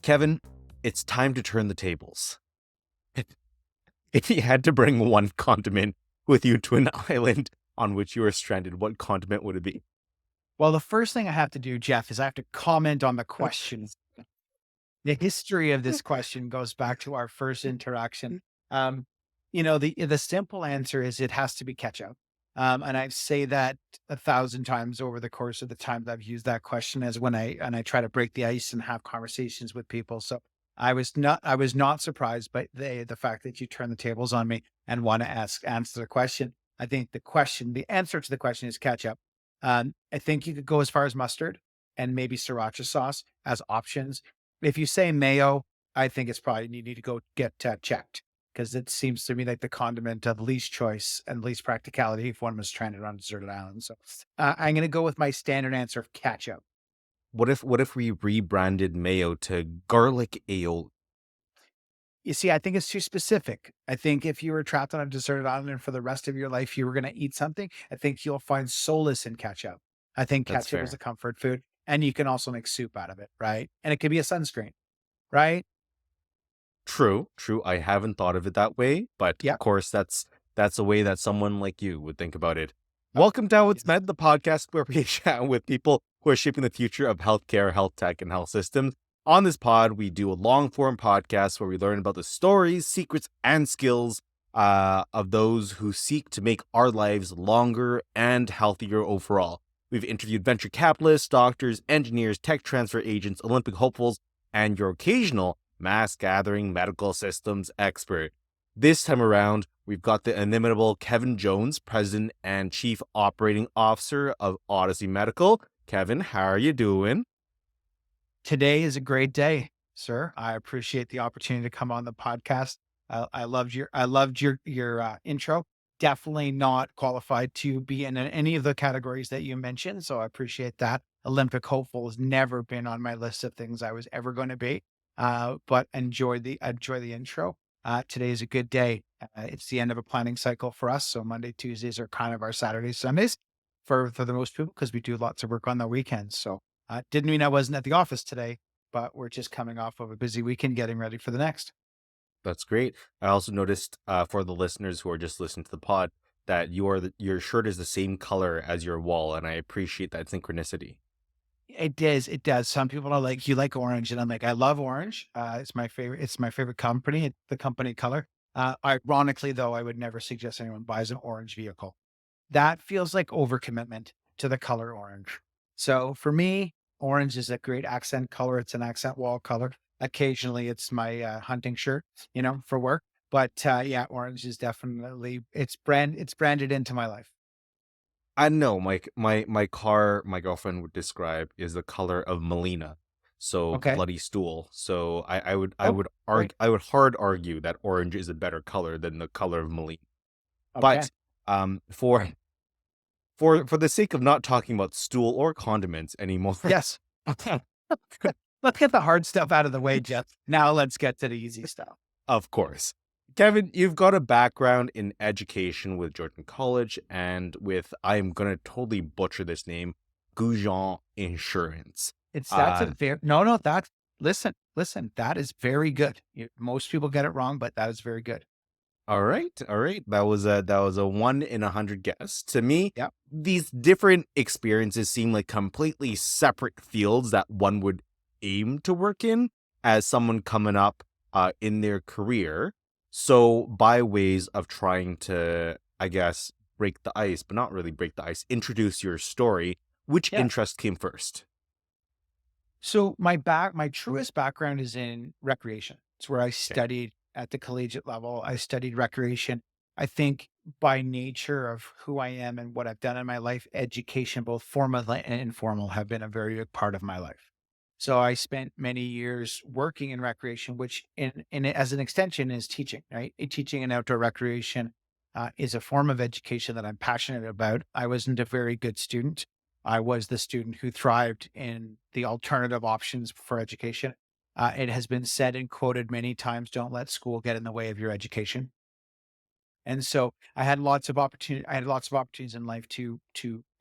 Kevin, it's time to turn the tables. If you had to bring one condiment with you to an island on which you are stranded, what condiment would it be? Well, the first thing I have to do, Jeff, is I have to comment on the question. The history of this question goes back to our first interaction. Um, the simple answer is it has to be ketchup. And I say that 1,000 times over the course of the time that I've used that question as when I try to break the ice and have conversations with people. So I was not surprised by the fact that you turn the tables on me and want to answer the question. I think the answer to the question is ketchup. I think you could go as far as mustard and maybe sriracha sauce as options. If you say mayo, I think it's probably you need to go get checked because it seems to me like the condiment of least choice and least practicality if one was stranded on a deserted island. So I'm going to go with my standard answer of ketchup. What if we rebranded mayo to garlic aioli? You see, I think it's too specific. I think if you were trapped on a deserted island and for the rest of your life you were going to eat something, I think you'll find solace in ketchup. I think That's ketchup is fair. a comfort food, and you can also make soup out of it, right? And it could be a sunscreen, right? True. I haven't thought of it that way, but Yeah. of course that's a way that someone like you would think about it. Oh, Welcome to How It's yes. Med, the podcast where we chat with people who are shaping the future of healthcare, health tech, and health systems. On this pod, we do a long form podcast where we learn about the stories, secrets, and skills of those who seek to make our lives longer and healthier overall. We've interviewed venture capitalists, doctors, engineers, tech transfer agents, Olympic hopefuls, and your occasional mass gathering medical systems expert. This time around, we've got the inimitable Kevin Jones, President and Chief Operating Officer of Odyssey Medical. Kevin, how are you doing? Today is a great day, sir. I appreciate the opportunity to come on the podcast. I loved your intro. Definitely not qualified to be in any of the categories that you mentioned, so I appreciate that. Olympic hopeful has never been on my list of things I was ever going to be, but enjoy the intro. Today is a good day. It's the end of a planning cycle for us, so Monday, Tuesdays are kind of our Saturdays, Sundays for the most people because we do lots of work on the weekends. So didn't mean I wasn't at the office today, but we're just coming off of a busy weekend getting ready for the next. That's great. I also noticed for the listeners who are just listening to the pod that your shirt is the same color as your wall, and I appreciate that synchronicity. It does. It does. Some people are like, you like orange. And I'm like, I love orange. It's my favorite. It's my favorite company. It's the company color. Ironically, though, I would never suggest anyone buys an orange vehicle. That feels like overcommitment to the color orange. So for me, orange is a great accent color. It's an accent wall color. Occasionally it's my hunting shirt, for work. But yeah, orange is definitely it's branded into my life. I know my car, my girlfriend would describe is the color of Melina, so Okay. bloody stool. So I would I Oh, would great. argue I would hard argue that orange is a better color than the color of Melina. Okay. But for the sake of not talking about stool or condiments anymore, Yes. Let's get the hard stuff out of the way, Jeff. Now let's get to the easy stuff. of course. Kevin, you've got a background in education with Georgian College and with, I'm going to totally butcher this name, Goujon Insurance. That's a Uh, very no, that's listen, that is very good. Most people get it wrong, but that is very good. all right. That was a 1 in 100 guess. To me, Yeah. these different experiences seem like completely separate fields that one would aim to work in as someone coming up in their career. So, by ways of trying to, I guess, break the ice, but not really break the ice, introduce your story, which Yeah. interest came first? So my truest background is in recreation. It's where I Okay. studied at the collegiate level. I studied recreation. I think by nature of who I am and what I've done in my life, education, both formal and informal, have been a very big part of my life. So I spent many years working in recreation, which as an extension is teaching, right? Teaching and outdoor recreation is a form of education that I'm passionate about. I wasn't a very good student. I was the student who thrived in the alternative options for education. It has been said and quoted many times, don't let school get in the way of your education. And so I had lots of opportunities in life to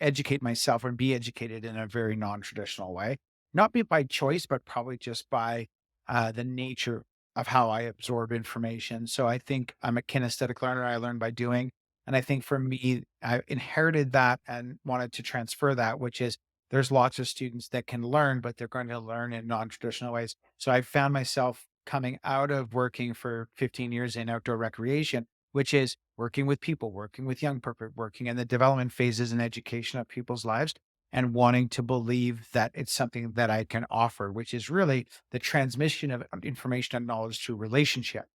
educate myself and be educated in a very non-traditional way. Not be by choice, but probably just by the nature of how I absorb information. So I think I'm a kinesthetic learner. I learn by doing. And I think for me, I inherited that and wanted to transfer that, which is there's lots of students that can learn, but they're going to learn in non-traditional ways. So I found myself coming out of working for 15 years in outdoor recreation, which is working with people, working with young people, working in the development phases and education of people's lives, and wanting to believe that it's something that I can offer, which is really the transmission of information and knowledge through relationship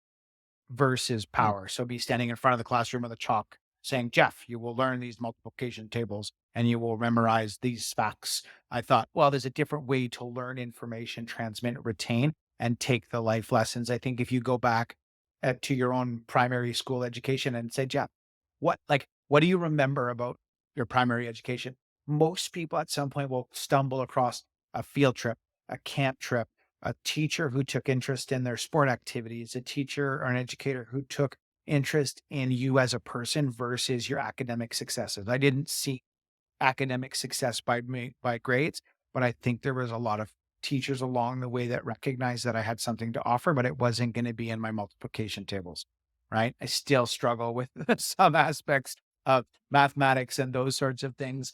versus Mm. power. So be standing in front of the classroom with a chalk saying, Jeff, you will learn these multiplication tables and you will memorize these facts. I thought, well, there's a different way to learn information, transmit, retain, and take the life lessons. I think if you go back to your own primary school education and say, Jeff, what do you remember about your primary education? Most people at some point will stumble across a field trip, a camp trip, a teacher who took interest in their sport activities, a teacher or an educator who took interest in you as a person versus your academic successes. I didn't see academic success by grades, but I think there was a lot of teachers along the way that recognized that I had something to offer, but it wasn't going to be in my multiplication tables, right? I still struggle with some aspects of mathematics and those sorts of things.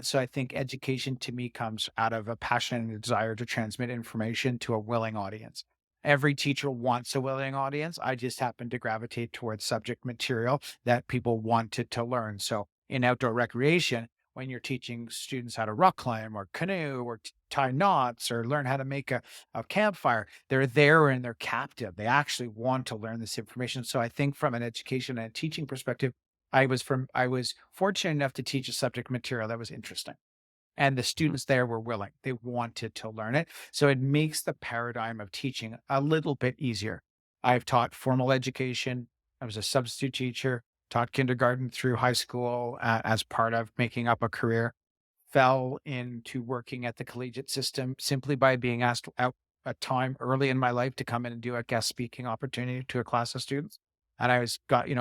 So I think education to me comes out of a passion and a desire to transmit information to a willing audience. Every teacher wants a willing audience. I just happen to gravitate towards subject material that people wanted to learn. So in outdoor recreation, when you're teaching students how to rock climb or canoe or tie knots or learn how to make a campfire, they're there and they're captive. They actually want to learn this information. So I think from an education and teaching perspective, I was fortunate enough to teach a subject material that was interesting. And the students there were willing. They wanted to learn it. So it makes the paradigm of teaching a little bit easier. I've taught formal education. I was a substitute teacher, taught kindergarten through high school as part of making up a career, fell into working at the collegiate system simply by being asked out a time early in my life to come in and do a guest speaking opportunity to a class of students. And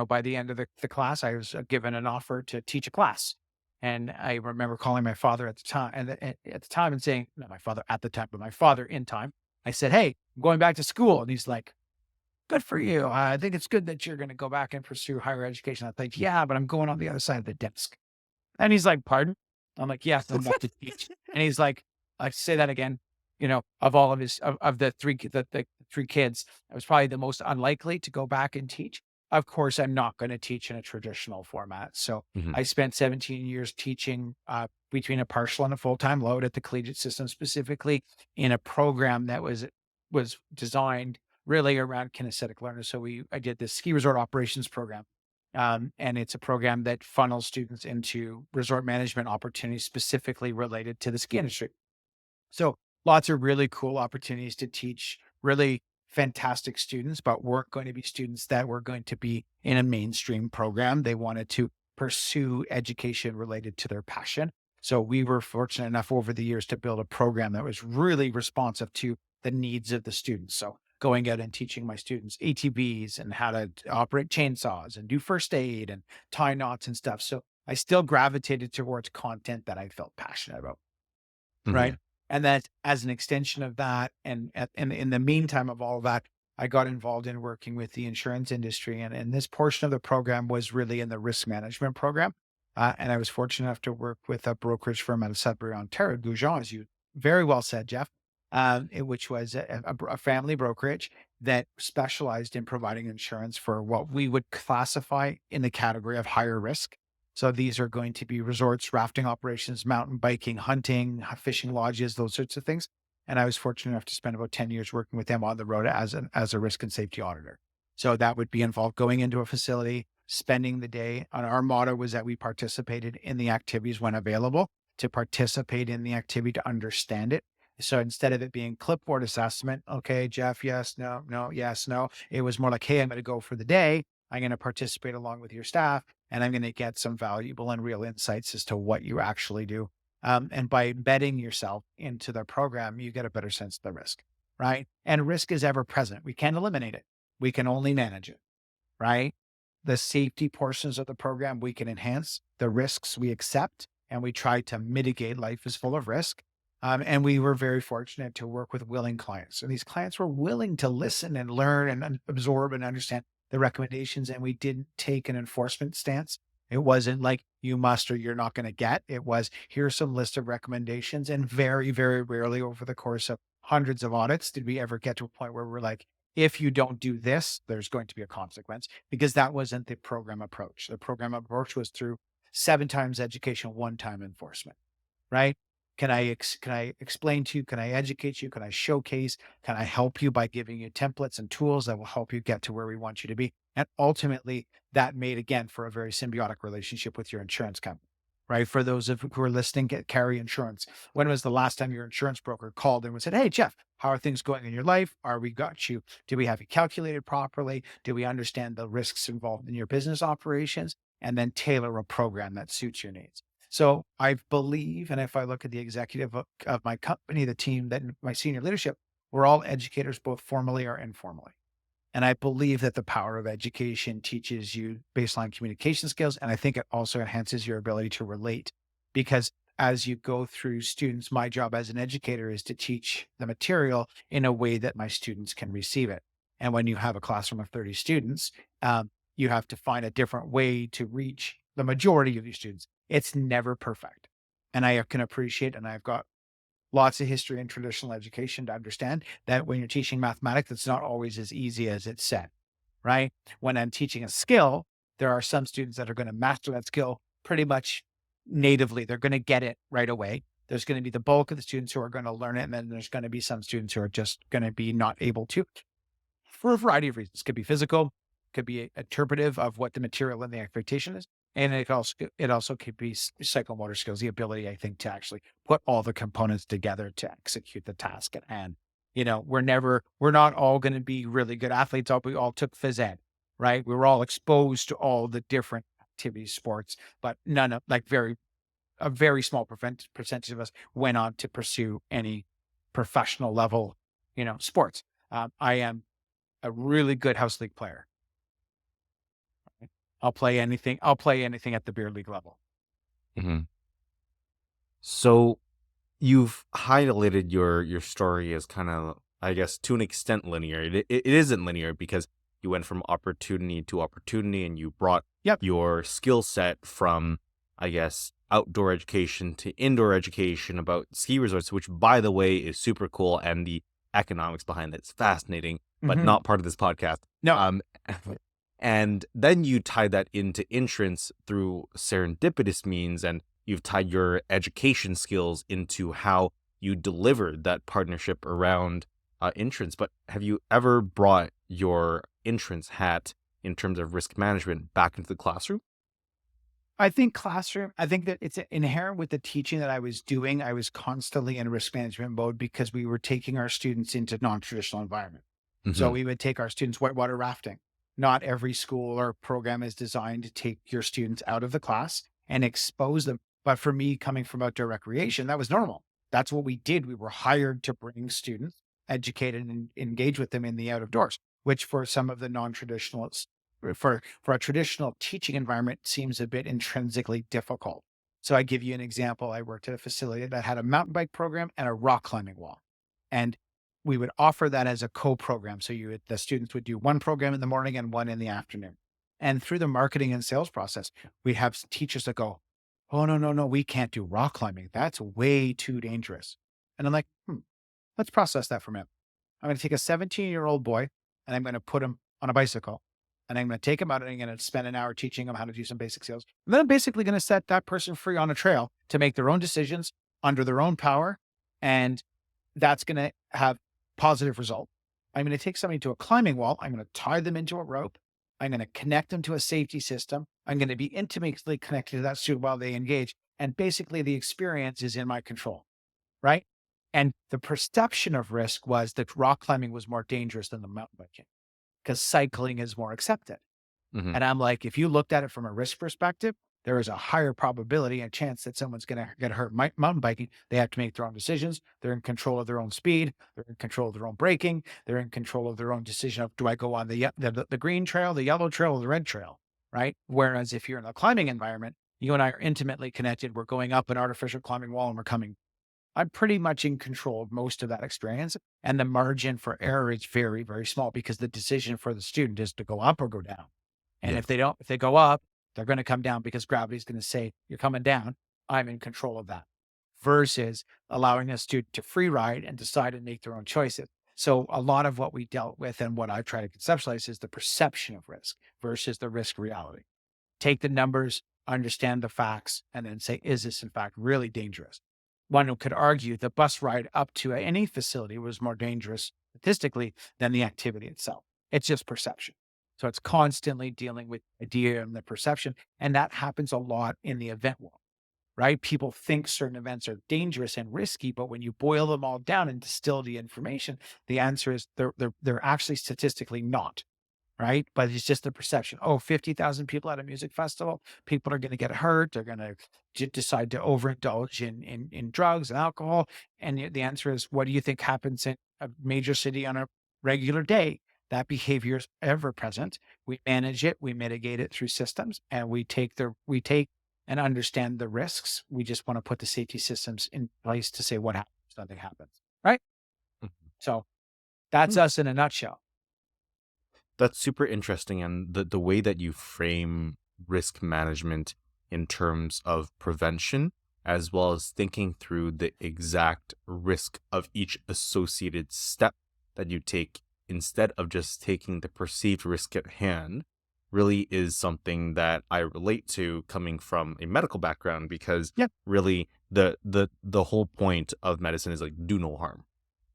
by the end of the class, I was given an offer to teach a class. And I remember calling my father at the time at the time and saying, not my father at the time, but my father in time. I said, hey, I'm going back to school. And he's like, good for you. I think it's good that you're going to go back and pursue higher education. I think, yeah, but I'm going on the other side of the desk. And he's like, "Pardon?" I'm like, "Yes, I'm about to teach." And he's like, "Say that again." Of all of his of the 3 kids, I was probably the most unlikely to go back and teach. Of course, I'm not gonna teach in a traditional format. So Mhm. I spent 17 years teaching, between a partial and a full-time load at the collegiate system, specifically in a program that was designed really around kinesthetic learners. So I did this ski resort operations program. And it's a program that funnels students into resort management opportunities specifically related to the ski industry. So lots of really cool opportunities to teach really fantastic students, but weren't going to be students that were going to be in a mainstream program. They wanted to pursue education related to their passion. So we were fortunate enough over the years to build a program that was really responsive to the needs of the students. So going out and teaching my students ATVs and how to operate chainsaws and do first aid and tie knots and stuff. So I still gravitated towards content that I felt passionate about. Right. Mhm. And that as an extension of that, and in the meantime of all of that, I got involved in working with the insurance industry. And this portion of the program was really in the risk management program. And I was fortunate enough to work with a brokerage firm out of Sudbury, Ontario, Goujon, as you very well said, Jeff, which was a family brokerage that specialized in providing insurance for what we would classify in the category of higher risk. So these are going to be resorts, rafting operations, mountain biking, hunting, fishing lodges, those sorts of things. And I was fortunate enough to spend about 10 years working with them on the road as a risk and safety auditor. So that would be involved going into a facility, spending the day. And our motto was that we participated in the activities when available, to participate in the activity to understand it. So instead of it being clipboard assessment, okay, Jeff, yes, no, no, yes, no, it was more like, hey, I'm going to go for the day. I'm going to participate along with your staff, and I'm going to get some valuable and real insights as to what you actually do. And by embedding yourself into the program, you get a better sense of the risk, right? And risk is ever present. We can't eliminate it. We can only manage it, right? The safety portions of the program we can enhance, the risks we accept, and we try to mitigate. Life is full of risk. And we were very fortunate to work with willing clients. And these clients were willing to listen and learn and absorb and understand the recommendations. And we didn't take an enforcement stance. It wasn't like you must or you're not going to get. It was here's some list of recommendations. And very, very rarely over the course of hundreds of audits did we ever get to a point where we're like, if you don't do this, there's going to be a consequence, because that wasn't the program approach. The program approach was through 7 times education, 1 time enforcement, right? Can I explain to you? Can I educate you? Can I showcase? Can I help you by giving you templates and tools that will help you get to where we want you to be? And ultimately, that made again for a very symbiotic relationship with your insurance company, right? For those of who are listening, carry insurance. When was the last time your insurance broker called and said, "Hey, Jeff, how are things going in your life? Are we got you? Do we have you calculated properly? Do we understand the risks involved in your business operations?" And then tailor a program that suits your needs. So I believe, and if I look at the executive of my company, the team, that my senior leadership, we're all educators, both formally or informally. And I believe that the power of education teaches you baseline communication skills. And I think it also enhances your ability to relate, because as you go through students, my job as an educator is to teach the material in a way that my students can receive it. And when you have a classroom of 30 students, you have to find a different way to reach the majority of your students. It's never perfect. And I can appreciate, and I've got lots of history in traditional education to understand that when you're teaching mathematics, it's not always as easy as it's said, right? When I'm teaching a skill, there are some students that are going to master that skill pretty much natively. They're going to get it right away. There's going to be the bulk of the students who are going to learn it. And then there's going to be some students who are just going to be not able to, for a variety of reasons. Could be physical, could be interpretive of what the material and the expectation is. And it also could be psychomotor skills, the ability, I think, to actually put all the components together to execute the task at hand. We're not all going to be really good athletes. We all took phys ed, right? We were all exposed to all the different activities, sports, but none of a very small percentage of us went on to pursue any professional level, sports. I am a really good house league player. I'll play anything. I'll play anything at the beer league level. Mhm. So you've highlighted your story as kind of, I guess, to an extent linear. It isn't linear because you went from opportunity to opportunity and you brought Yep. your skill set from, I guess, outdoor education to indoor education about ski resorts, which, by the way, is super cool. And the economics behind it's fascinating, but Mhm. not part of this podcast. No. And then you tie that into insurance through serendipitous means, and you've tied your education skills into how you delivered that partnership around insurance. But have you ever brought your insurance hat in terms of risk management back into the classroom? I think that it's inherent with the teaching that I was doing. I was constantly in risk management mode because we were taking our students into non-traditional environment. So Hmm. we would take our students whitewater rafting. Not every school or program is designed to take your students out of the class and expose them. But for me, coming from outdoor recreation, that was normal. That's what we did. We were hired to bring students, educate and engage with them in the out of doors, which for some of the non-traditionalists, for a traditional teaching environment, seems a bit intrinsically difficult. So I give you an example. I worked at a facility that had a mountain bike program and a rock climbing wall. And we would offer that as a co-program. So the students would do one program in the morning and one in the afternoon. And through the marketing and sales process, we have teachers that go, "Oh, no, no, no, we can't do rock climbing. That's way too dangerous." And I'm like, let's process that for a minute. I'm going to take a 17-year-old boy and I'm going to put him on a bicycle and I'm going to take him out and I'm going to spend an hour teaching him how to do some basic skills. And then I'm basically going to set that person free on a trail to make their own decisions under their own power. And that's going to have positive result. I'm going to take somebody to a climbing wall. I'm going to tie them into a rope. I'm going to connect them to a safety system. I'm going to be intimately connected to that student while they engage. And basically the experience is in my control, right? And the perception of risk was that rock climbing was more dangerous than the mountain biking because cycling is more accepted. Hmm. And I'm like, if you looked at it from a risk perspective, there is a higher probability and chance that someone's going to get hurt. Mountain biking, they have to make their own decisions. They're in control of their own speed. They're in control of their own braking. They're in control of their own decision of, do I go on the green trail, the yellow trail, or the red trail, right? Whereas if you're in a climbing environment, you and I are intimately connected. We're going up an artificial climbing wall and we're coming I'm pretty much in control of most of that experience. And the margin for error is very, very small because the decision for the student is to go up or go down. And Yeah. if they go up, they're going to come down because gravity is going to say, you're coming down. I'm in control of that versus allowing a student to free ride and decide and make their own choices. So a lot of what we dealt with and what I try to conceptualize is the perception of risk versus the risk reality. Take the numbers, understand the facts, and then say, is this in fact really dangerous? One could argue the bus ride up to any facility was more dangerous statistically than the activity itself. It's just perception. So it's constantly dealing with the idea and the perception. And that happens a lot in the event world, right? People think certain events are dangerous and risky, but when you boil them all down and distill the information, the answer is they're actually statistically not, right? But it's just the perception. Oh, 50,000 people at a music festival, people are going to get hurt. They're going to decide to overindulge in drugs and alcohol. And the answer is, what do you think happens in a major city on a regular day? That behavior is ever present. We manage it, we mitigate it through systems, and we take and understand the risks. We just want to put the safety systems in place to say what happens, nothing happens, right? So that's Mhm. us in a nutshell. That's super interesting. And the way that you frame risk management in terms of prevention, as well as thinking through the exact risk of each associated step that you take instead of just taking the perceived risk at hand, really is something that I relate to coming from a medical background, because Yeah. really the whole point of medicine is like do no harm,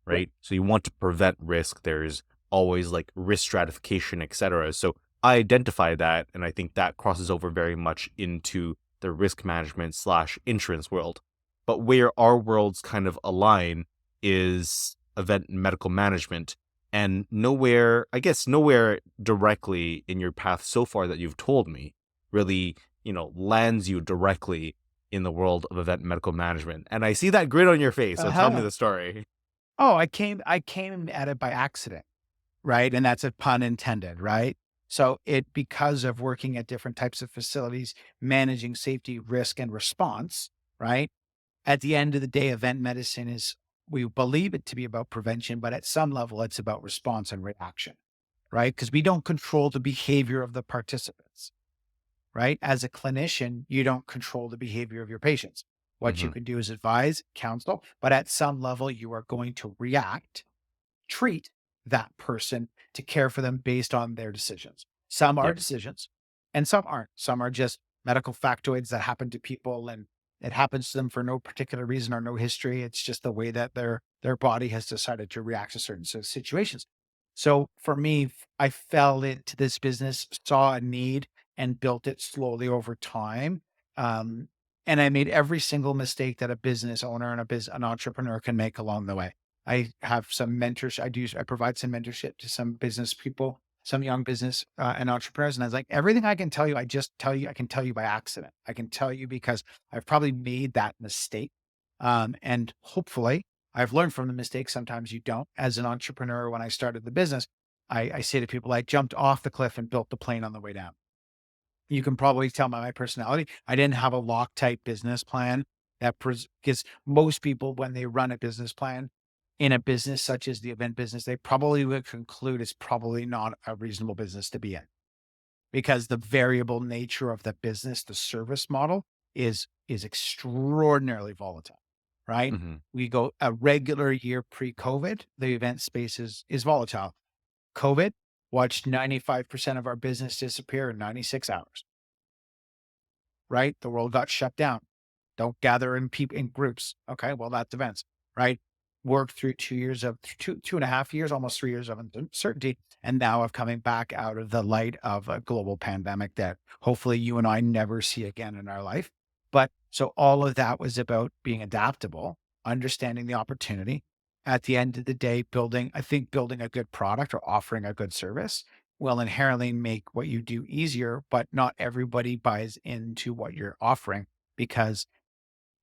right? So you want to prevent risk. There's always like risk stratification, etc. So I identify that, and I think that crosses over very much into the risk management slash insurance world. But where our worlds kind of align is event medical management, and nowhere, I guess, nowhere directly in your path so far that you've told me really, lands you directly in the world of event medical management. And I see that grin on your face. So tell me Uh-huh. the story. Oh, I came at it by accident, right? And that's a pun intended, right? So because of working at different types of facilities, managing safety, risk, and response, right? At the end of the day, event medicine we believe it to be about prevention, but at some level, it's about response and reaction, right? Because we don't control the behavior of the participants, right? As a clinician, you don't control the behavior of your patients. What you Hmm. can do is advise, counsel, but at some level, you are going to react, treat that person to care for them based on their decisions. Some are Yep. decisions and some aren't. Some are just medical factoids that happen to people and it happens to them for no particular reason or no history. It's just the way that their body has decided to react to certain situations. So for me, I fell into this business, saw a need and built it slowly over time. Um, and I made every single mistake that a business owner and an entrepreneur can make along the way. I have some mentors. I provide some mentorship to some business people, some young business and entrepreneurs. And I was like, everything I can tell you, I can tell you by accident. I can tell you because I've probably made that mistake. And hopefully I've learned from the mistake. Sometimes you don't. As an entrepreneur, when I started the business, I say to people, I jumped off the cliff and built the plane on the way down. You can probably tell by my personality, I didn't have a Loctite business plan because most people, when they run a business plan in a business such as the event business, they probably would conclude it's probably not a reasonable business to be in because the variable nature of the business, the service model is extraordinarily volatile, right? Hmm. We go a regular year pre-COVID, the event space is volatile. COVID watched 95% of our business disappear in 96 hours, right? The world got shut down. Don't gather in groups. Okay, well, that's events, right? Worked through 2 years of 2.5 years, almost 3 years of uncertainty, and now of coming back out of the light of a global pandemic that hopefully you and I never see again in our life. But so all of that was about being adaptable, understanding the opportunity. At the end of the day, building a good product or offering a good service will inherently make what you do easier, but not everybody buys into what you're offering because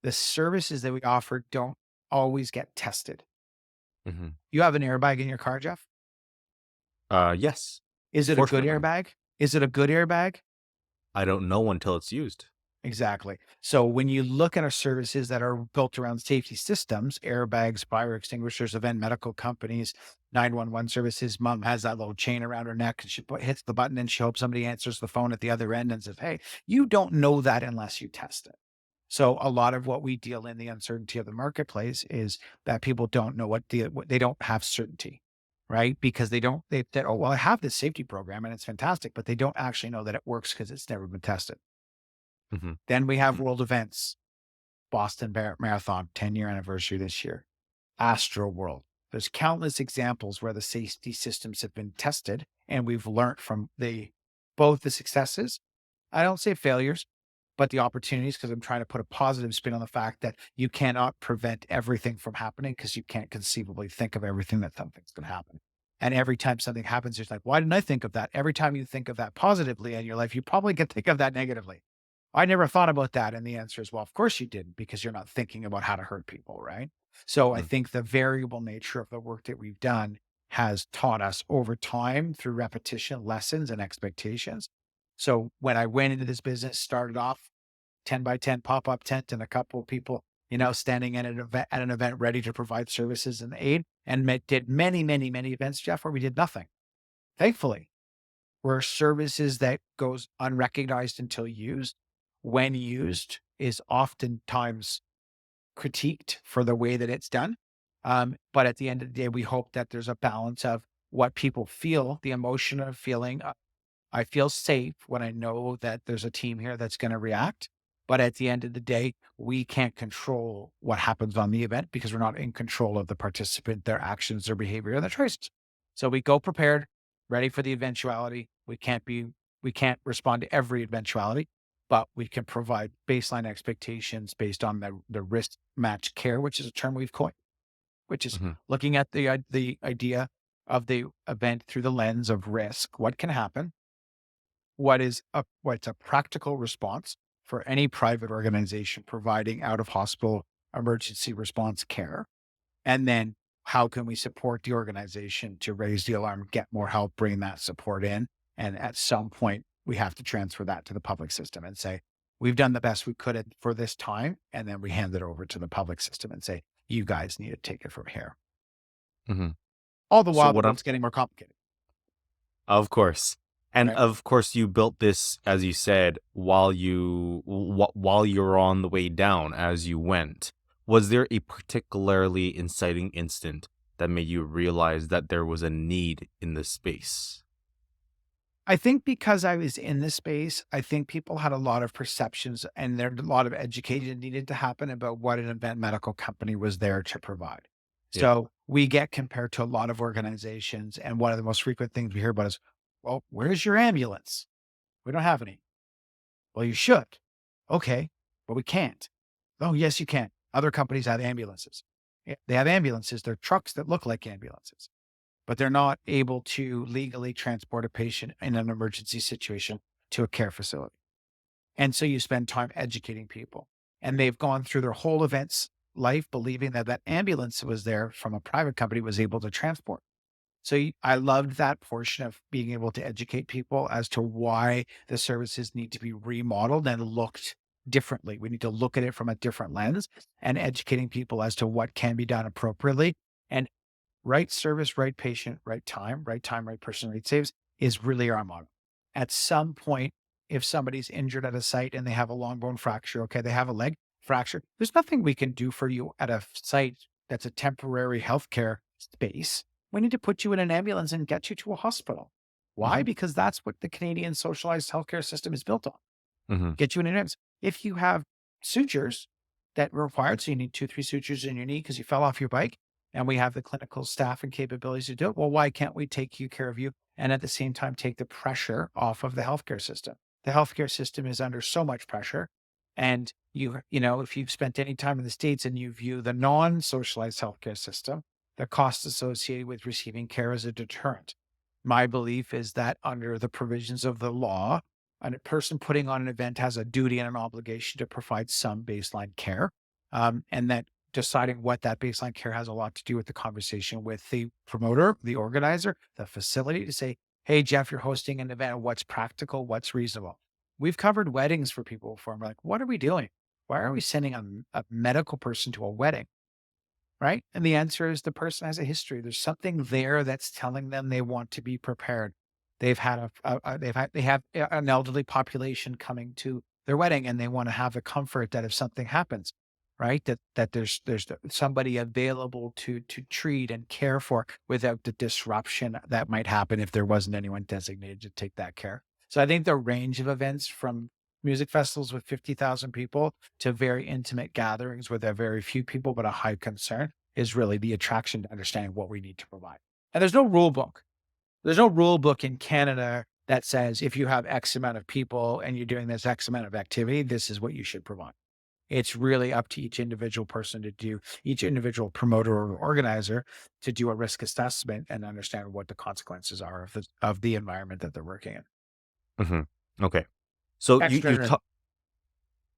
the services that we offer don't always get tested. Hmm. You have an airbag in your car, Jeff? Yes. Is it a good Fortunately, airbag? Is it a good airbag? I don't know until it's used. Exactly. So when you look at our services that are built around safety systems, airbags, fire extinguishers, event medical companies, 911 services, mom has that little chain around her neck and hits the button and she hopes somebody answers the phone at the other end and says, hey, you don't know that unless you test it. So a lot of what we deal in the uncertainty of the marketplace is that people don't know what they don't have certainty, right? Because they said, oh, well, I have this safety program and it's fantastic, but they don't actually know that it works because it's never been tested. Hmm. Then we have world events, Boston Marathon, 10-year anniversary this year, Astro World. There's countless examples where the safety systems have been tested and we've learned from both the successes. I don't say failures, but the opportunities, because I'm trying to put a positive spin on the fact that you cannot prevent everything from happening because you can't conceivably think of everything that something's going to happen. And every time something happens, you're like, why didn't I think of that? Every time you think of that positively in your life, you probably can think of that negatively. I never thought about that. And the answer is, well, of course you didn't, because you're not thinking about how to hurt people, right? So I Hmm. think the variable nature of the work that we've done has taught us over time through repetition, lessons, and expectations. So when I went into this business, started off 10 by 10 pop-up tent and a couple of people, standing at an event ready to provide services and aid, and did many, many, many events, Jeff, where we did nothing. Thankfully, where services that goes unrecognized until used, when used, is oftentimes critiqued for the way that it's done. But at the end of the day, we hope that there's a balance of what people feel, the emotion of feeling I feel safe when I know that there's a team here that's going to react. But at the end of the day, we can't control what happens on the event because we're not in control of the participant, their actions, their behavior, and their choices. So we go prepared, ready for the eventuality. We can't respond to every eventuality, but we can provide baseline expectations based on the risk match care, which is a term we've coined, which is Hmm. looking at the idea of the event through the lens of risk. What can happen? What's a practical response for any private organization providing out of hospital emergency response care? And then how can we support the organization to raise the alarm, get more help, bring that support in? And at some point, we have to transfer that to the public system and say, we've done the best we could for this time. And then we hand it over to the public system and say, you guys need to take it from here. Hmm. All the So while, the what I'm world's getting more complicated, Of course. And right? of course you built this, as you said, while you're on the way down as you went. Was there a particularly inciting instant that made you realize that there was a need in this space? I think because I was in this space, I think people had a lot of perceptions and there a lot of education needed to happen about what an event medical company was there to provide. Yeah. So we get compared to a lot of organizations, and one of the most frequent things we hear about is, well, where's your ambulance? We don't have any. Well, you should. Okay, but we can't. Oh, yes, you can. Other companies have ambulances. Yeah, they have ambulances. They're trucks that look like ambulances, but they're not able to legally transport a patient in an emergency situation to a care facility. And so you spend time educating people. And they've gone through their whole events life believing that that ambulance was there from a private company was able to transport. So I loved that portion of being able to educate people as to why the services need to be remodeled and looked differently. We need to look at it from a different lens and educating people as to what can be done appropriately. And right service, right time, right person, right saves is really our motto. At some point, if somebody's injured at a site and they have a long bone fracture, okay, they have a leg fracture, there's nothing we can do for you at a site that's a temporary healthcare space. We need to put you in an ambulance and get you to a hospital. Why? Hmm. Because that's what the Canadian socialized healthcare system is built on. Hmm. Get you in an ambulance. If you have sutures that are required, so you need 2, 3 sutures in your knee because you fell off your bike, and we have the clinical staff and capabilities to do it. Well, why can't we take care of you and at the same time take the pressure off of the healthcare system? The healthcare system is under so much pressure. And if you've spent any time in the States and you view the non-socialized healthcare system, the costs associated with receiving care as a deterrent. My belief is that under the provisions of the law, a person putting on an event has a duty and an obligation to provide some baseline care. And that deciding what that baseline care has a lot to do with the conversation with the promoter, the organizer, the facility to say, hey, Jeff, you're hosting an event. What's practical? What's reasonable? We've covered weddings for people before. And we're like, what are we doing? Why are we sending a medical person to a wedding? Right? And the answer is the person has a history. There's something there that's telling them they want to be prepared. They've had they have an elderly population coming to their wedding, and they want to have the comfort that if something happens, right, that there's somebody available to treat and care for without the disruption that might happen if there wasn't anyone designated to take that care. So I think the range of events from music festivals with 50,000 people to very intimate gatherings with a very few people, but a high concern is really the attraction to understanding what we need to provide. And there's no rule book. There's no rule book in Canada that says if you have X amount of people and you're doing this X amount of activity, this is what you should provide. It's really up to each individual person to do, each individual promoter or organizer to do a risk assessment and understand what the consequences are of the environment that they're working in. Okay. So Extra.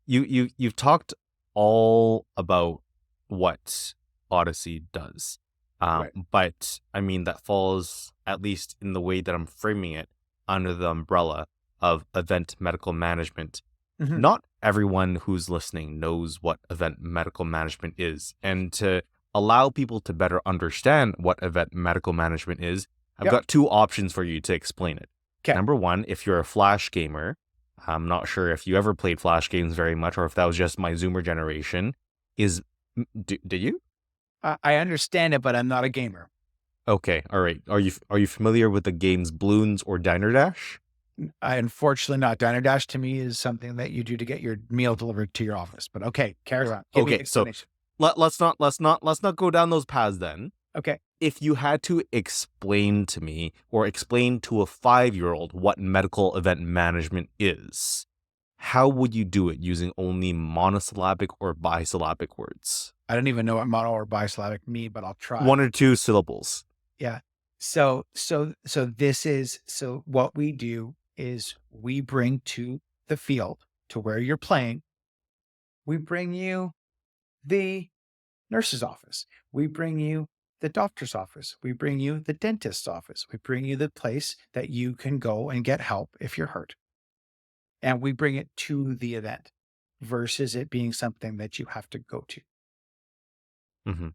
you've talked all about what Odyssey does. Right. But I mean that falls, at least in the way that I'm framing it, under the umbrella of event medical management. Mhm. Not everyone who's listening knows what event medical management is. And to allow people to better understand what event medical management is, I've Yep. got two options for you to explain it. Okay. Number one, if you're a Flash gamer, I'm not sure if you ever played Flash games very much or if that was just my Zoomer generation, did you? I understand it, but I'm not a gamer. Okay, all right. Are you familiar with the games Bloons or Diner Dash? I unfortunately not. Diner Dash to me is something that you do to get your meal delivered to your office. But okay, carry on. Give me an Okay, so explanation. let's not go down those paths then. Okay. If you had to explain to me or explain to a 5-year-old what medical event management is, how would you do it using only monosyllabic or bisyllabic words? I don't even know what mono or bisyllabic mean, but I'll try. One or two syllables. Yeah. So what we do is we bring to the field to where you're playing, we bring you the nurse's office. We bring you the doctor's office. We bring you the dentist's office. We bring you the place that you can go and get help if you're hurt. And we bring it to the event versus it being something that you have to go to. Hmm.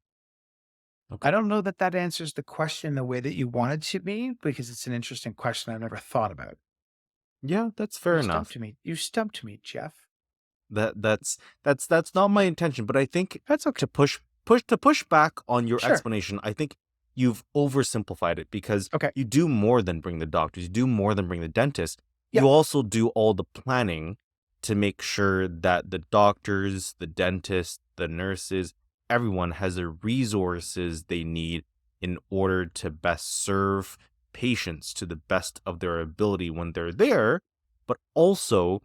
I Okay. don't know that that answers the question the way that you wanted to be because it's an interesting question I've never thought about. Yeah, that's fair You enough. stumped me. You stumped me, Jeff. That's not my intention, but I think That's okay. to push back on your Sure. explanation, I think you've oversimplified it because Okay. you do more than bring the doctors, you do more than bring the dentist. Yeah. You also do all the planning to make sure that the doctors, the dentists, the nurses, everyone has the resources they need in order to best serve patients to the best of their ability when they're there, but also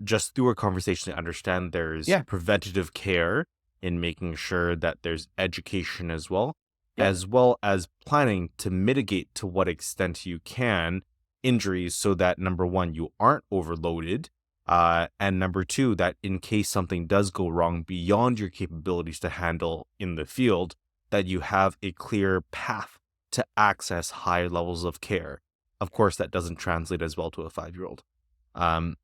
just through our conversation, I understand there's Yeah. preventative care in making sure that there's education Yeah. as well as planning to mitigate to what extent you can injuries so that number one, you aren't overloaded. And number two, that in case something does go wrong beyond your capabilities to handle in the field, that you have a clear path to access high levels of care. Of course, that doesn't translate as well to a 5-year-old. Um,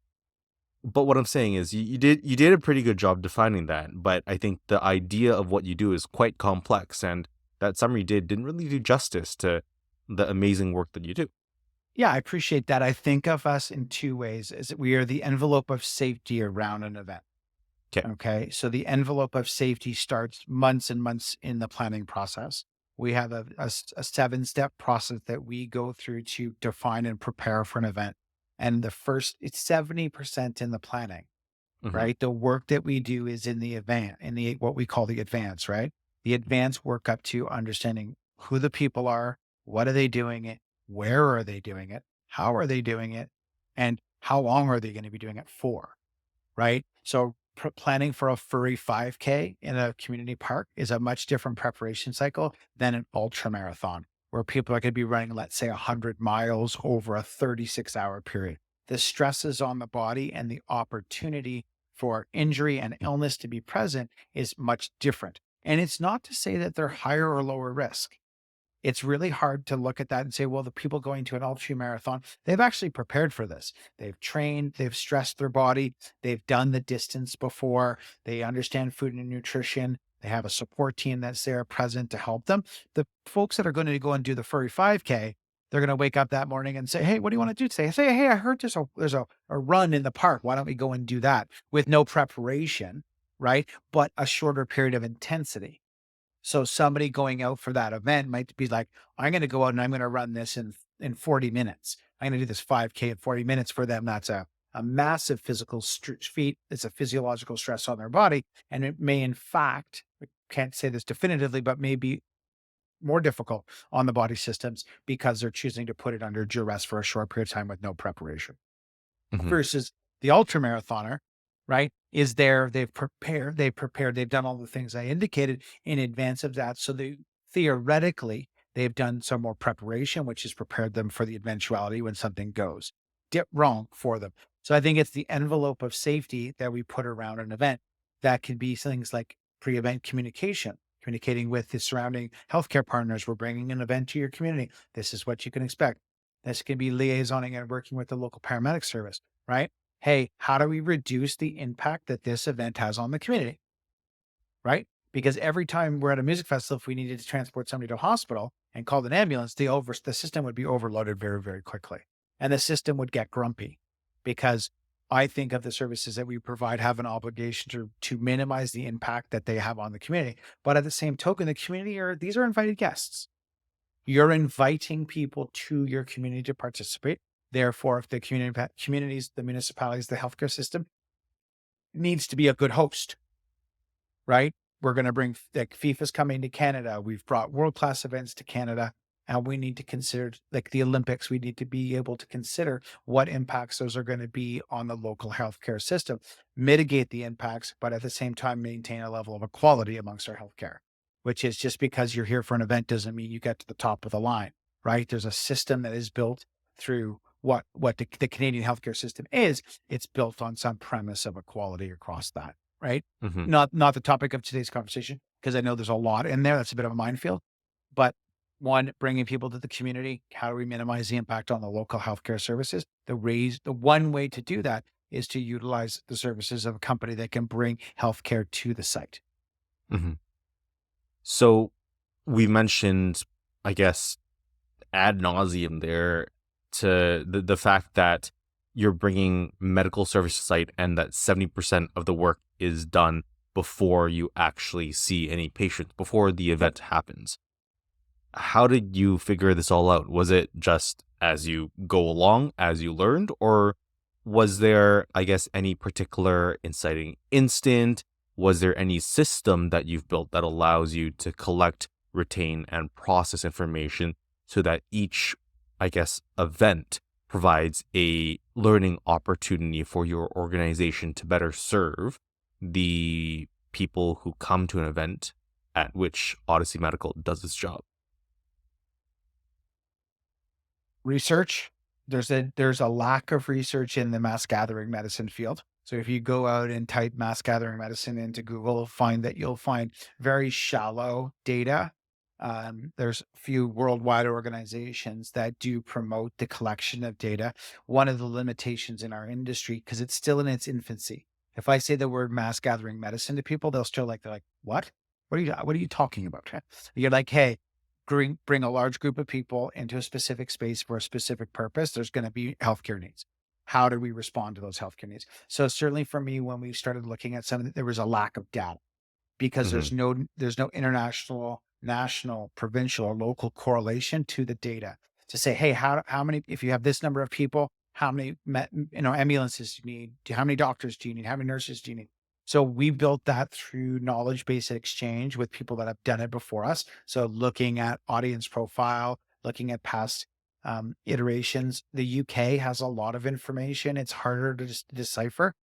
but what I'm saying is you did a pretty good job defining that, but I think the idea of what you do is quite complex, and that summary didn't really do justice to the amazing work that you do. Yeah. I appreciate that. I think of us in two ways is that we are the envelope of safety around an event. Okay. Okay. So the envelope of safety starts months and months in the planning process. We have a 7-step process that we go through to define and prepare for an event. And it's 70% in the planning, Hmm. right? The work that we do is in the advance, in the what we call the advance, right? The advance work up to understanding who the people are, what are they doing it, where are they doing it, how are they doing it, and how long are they going to be doing it for? Right? So planning for a furry 5K in a community park is a much different preparation cycle than an ultra marathon where people are going to be running, let's say, 100 miles over a 36-hour period. The stresses on the body and the opportunity for injury and illness to be present is much different. And it's not to say that they're higher or lower risk. It's really hard to look at that and say, well, the people going to an ultra marathon, they've actually prepared for this. They've trained, they've stressed their body, they've done the distance before, they understand food and nutrition, they have a support team that's there present to help them. The folks that are going to go and do the furry 5K, they're going to wake up that morning and say, hey, what do you want to do today? I say, hey, I heard there's a run in the park. Why don't we go and do that with no preparation, right? But a shorter period of intensity. So somebody going out for that event might be like, I'm going to go out and I'm going to run this in 40 minutes. I'm going to do this 5K in 40 minutes. For them, that's a massive physical feat. It's a physiological stress on their body. And it may, in fact, I can't say this definitively, but may be more difficult on the body systems because they're choosing to put it under duress for a short period of time with no preparation. Hmm. Versus the ultra marathoner, right, is there, they've prepared, they've done all the things I indicated in advance of that. So they theoretically, they've done some more preparation, which has prepared them for the eventuality when something goes dip wrong for them. So I think it's the envelope of safety that we put around an event that could be things like pre-event communication, communicating with the surrounding healthcare partners. We're bringing an event to your community. This is what you can expect. This can be liaisoning and working with the local paramedic service, right? Hey, how do we reduce the impact that this event has on the community? Right? Because every time we're at a music festival, if we needed to transport somebody to a hospital and called an ambulance, the system would be overloaded very, very quickly. And the system would get grumpy because I think of the services that we provide have an obligation to minimize the impact that they have on the community. But at the same token, the community these are invited guests. You're inviting people to your community to participate. Therefore, if the communities, the municipalities, the healthcare system needs to be a good host, right? We're going to bring, like, FIFA's coming to Canada. We've brought world-class events to Canada, and we need to consider, like the Olympics, we need to be able to consider what impacts those are going to be on the local healthcare system, mitigate the impacts, but at the same time, maintain a level of equality amongst our healthcare, which is just because you're here for an event doesn't mean you get to the top of the line, right? There's a system that is built through what the Canadian healthcare system is. It's built on some premise of equality across that, right? Hmm. Not the topic of today's conversation, because I know there's a lot in there that's a bit of a minefield. But one, bringing people to the community, how do we minimize the impact on the local healthcare services? The one way to do that is to utilize the services of a company that can bring healthcare to the site. Hmm. So we mentioned, I guess, ad nauseum there to the fact that you're bringing medical service to site and that 70% of the work is done before you actually see any patients, before the Yep. event happens. How did you figure this all out? Was it just as you go along, as you learned, or was there, I guess, any particular inciting instant? Was there any system that you've built that allows you to collect, retain, and process information so that each, I guess, event provides a learning opportunity for your organization to better serve the people who come to an event at which Odyssey Medical does its job? Research. There's a lack of research in the mass gathering medicine field. So if you go out and type mass gathering medicine into Google, you'll find very shallow data. There's a few worldwide organizations that do promote the collection of data. One of the limitations in our industry, because it's still in its infancy. If I say the word mass gathering medicine to people, they're like, what? What are you talking about? You're like, hey, bring a large group of people into a specific space for a specific purpose. There's going to be healthcare needs. How do we respond to those healthcare needs? So certainly for me, when we started looking at something, there was a lack of data because Hmm. there's no international, national, provincial, or local correlation to the data to say, hey, how many, if you have this number of people, how many ambulances do you need? How many doctors do you need? How many nurses do you need? So we built that through knowledge based exchange with people that have done it before us. So looking at audience profile, looking at past iterations. The UK has a lot of information. It's harder to decipher.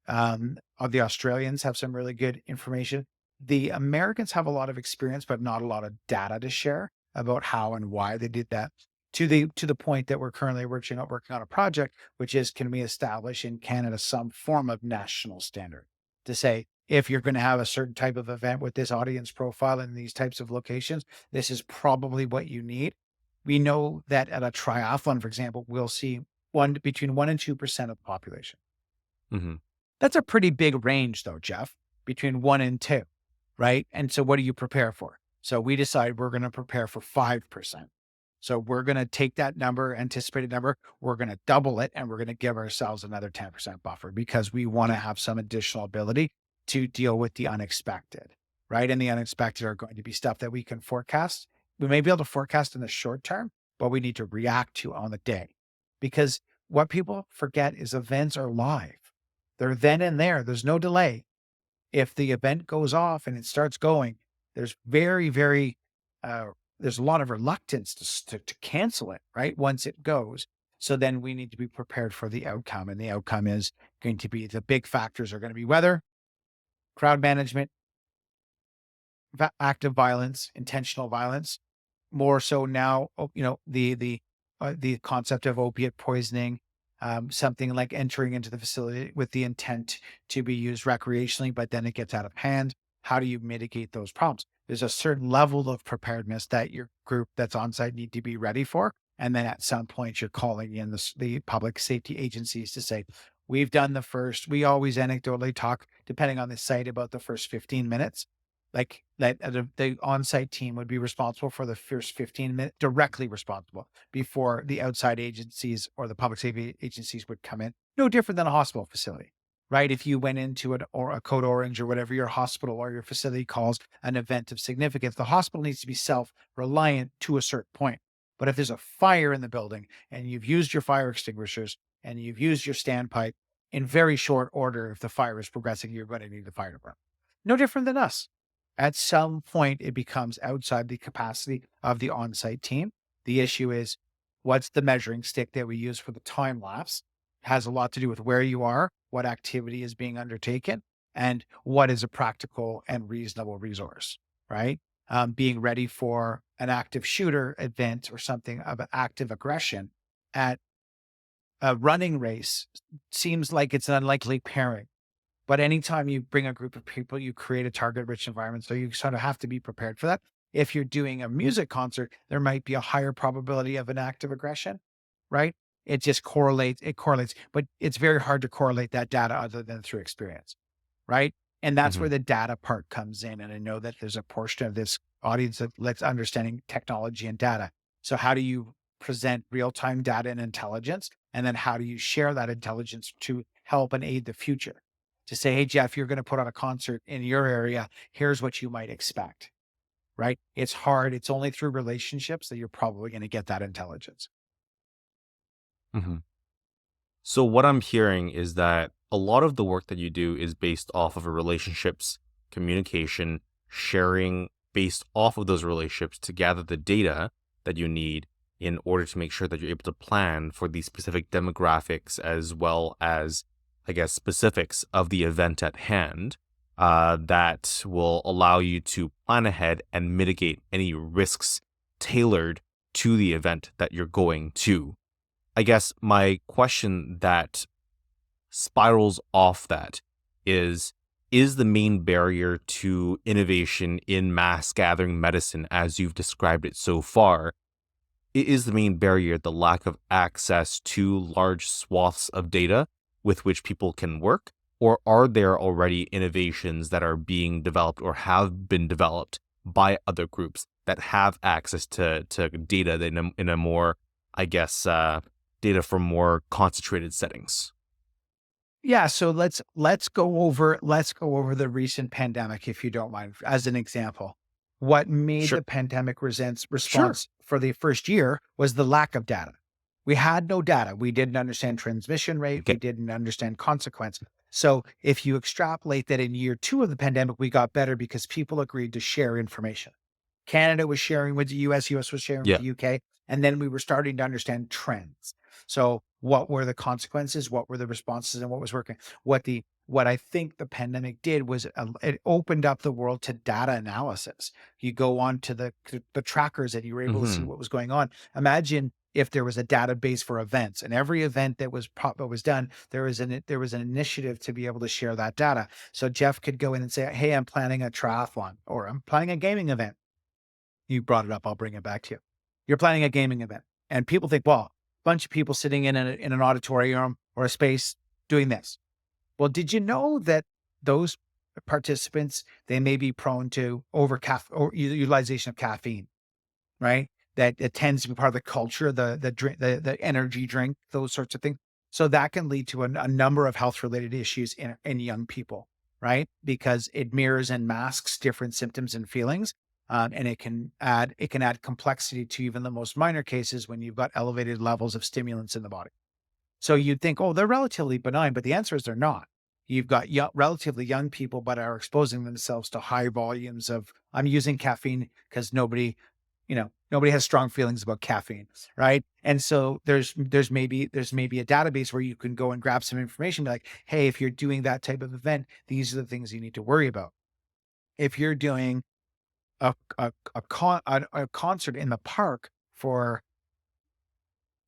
The Australians have some really good information. The Americans have a lot of experience, but not a lot of data to share about how and why they did that. To the point that we're currently working on a project, which is, can we establish in Canada some form of national standard to say if you're going to have a certain type of event with this audience profile in these types of locations, this is probably what you need. We know that at a triathlon, for example, we'll see between 1% and 2% of the population. Hmm. That's a pretty big range though, Jeff, between 1 and 2, right? And so what do you prepare for? So we decide we're going to prepare for 5%. So we're going to take that number, anticipated number, we're going to double it, and we're going to give ourselves another 10% buffer because we want to have some additional ability to deal with the unexpected, right? And the unexpected are going to be stuff that we can forecast. We may be able to forecast in the short term, but we need to react to on the day, because what people forget is events are live. They're then and there. There's no delay. If the event goes off and it starts going, there's uh, there's a lot of reluctance to cancel it, right? Once it goes. So then we need to be prepared for the outcome. And the outcome is going to be, the big factors are going to be weather, crowd management, active violence, intentional violence. More so now, the concept of opiate poisoning, something like entering into the facility with the intent to be used recreationally, but then it gets out of hand. How do you mitigate those problems? There's a certain level of preparedness that your group that's on site need to be ready for. And then at some point, you're calling in the public safety agencies to say, we've done we always anecdotally talk, depending on the site, about the first 15 minutes. Like that, the on-site team would be responsible for the first 15 minutes, directly responsible, before the outside agencies or the public safety agencies would come in. No different than a hospital facility, right? If you went into a code orange or whatever your hospital or your facility calls an event of significance, the hospital needs to be self-reliant to a certain point. But if there's a fire in the building and you've used your fire extinguishers and you've used your standpipe, in very short order, if the fire is progressing, you're going to need the fire department. No different than us. At some point, it becomes outside the capacity of the on-site team. The issue is, what's the measuring stick that we use for the time lapse? It has a lot to do with where you are, what activity is being undertaken, and what is a practical and reasonable resource, right? Being ready for an active shooter event or something of active aggression at a running race seems like it's an unlikely pairing. But anytime you bring a group of people, you create a target rich environment. So you sort of have to be prepared for that. If you're doing a music concert, there might be a higher probability of an act of aggression, right? It correlates, but it's very hard to correlate that data other than through experience, right? And that's Hmm. where the data part comes in. And I know that there's a portion of this audience that likes understanding technology and data. So how do you present real-time data and intelligence? And then how do you share that intelligence to help and aid the future? To say, hey, Jeff, you're going to put on a concert in your area. Here's what you might expect, right? It's hard. It's only through relationships that you're probably going to get that intelligence. Hmm. So what I'm hearing is that a lot of the work that you do is based off of a relationships, communication, sharing based off of those relationships to gather the data that you need in order to make sure that you're able to plan for these specific demographics as well as, I guess, specifics of the event at hand that will allow you to plan ahead and mitigate any risks tailored to the event that you're going to. I guess my question that spirals off that is the main barrier to innovation in mass gathering medicine as you've described it so far? Is the main barrier the lack of access to large swaths of data with which people can work? Or are there already innovations that are being developed or have been developed by other groups that have access to data in a more, I guess, data from more concentrated settings? Yeah, so let's go over the recent pandemic, if you don't mind, as an example. What made Sure. the pandemic Sure. response for the first year was the lack of data. We had no data. We didn't understand transmission rate. Okay. We didn't understand consequence. So if you extrapolate that in year 2 of the pandemic, we got better because people agreed to share information. Canada was sharing with the US, US was sharing with Yeah. the UK, and then we were starting to understand trends. So what were the consequences? What were the responses and what was working? What I think the pandemic did was it opened up the world to data analysis. You go on to the trackers and you were able to see Hmm. what was going on. Imagine if there was a database for events, and every event that was done, there was an initiative to be able to share that data. So Jeff could go in and say, "Hey, I'm planning a triathlon, or I'm planning a gaming event." You brought it up. I'll bring it back to you. You're planning a gaming event, and people think, well, a bunch of people sitting in an auditorium or a space doing this. Well, did you know that those participants, they may be prone to or utilization of caffeine, right? That it tends to be part of the culture, the drink, the energy drink, those sorts of things. So that can lead to a number of health related issues in young people, right? Because it mirrors and masks different symptoms and feelings. And it can add complexity to even the most minor cases when you've got elevated levels of stimulants in the body. So you'd think, oh, they're relatively benign, but the answer is they're not. You've got relatively young people, but are exposing themselves to high volumes of, I'm using caffeine because nobody has strong feelings about caffeine, right? And so there's maybe a database where you can go and grab some information, be like, hey, if you're doing that type of event, these are the things you need to worry about. If you're doing a concert in the park for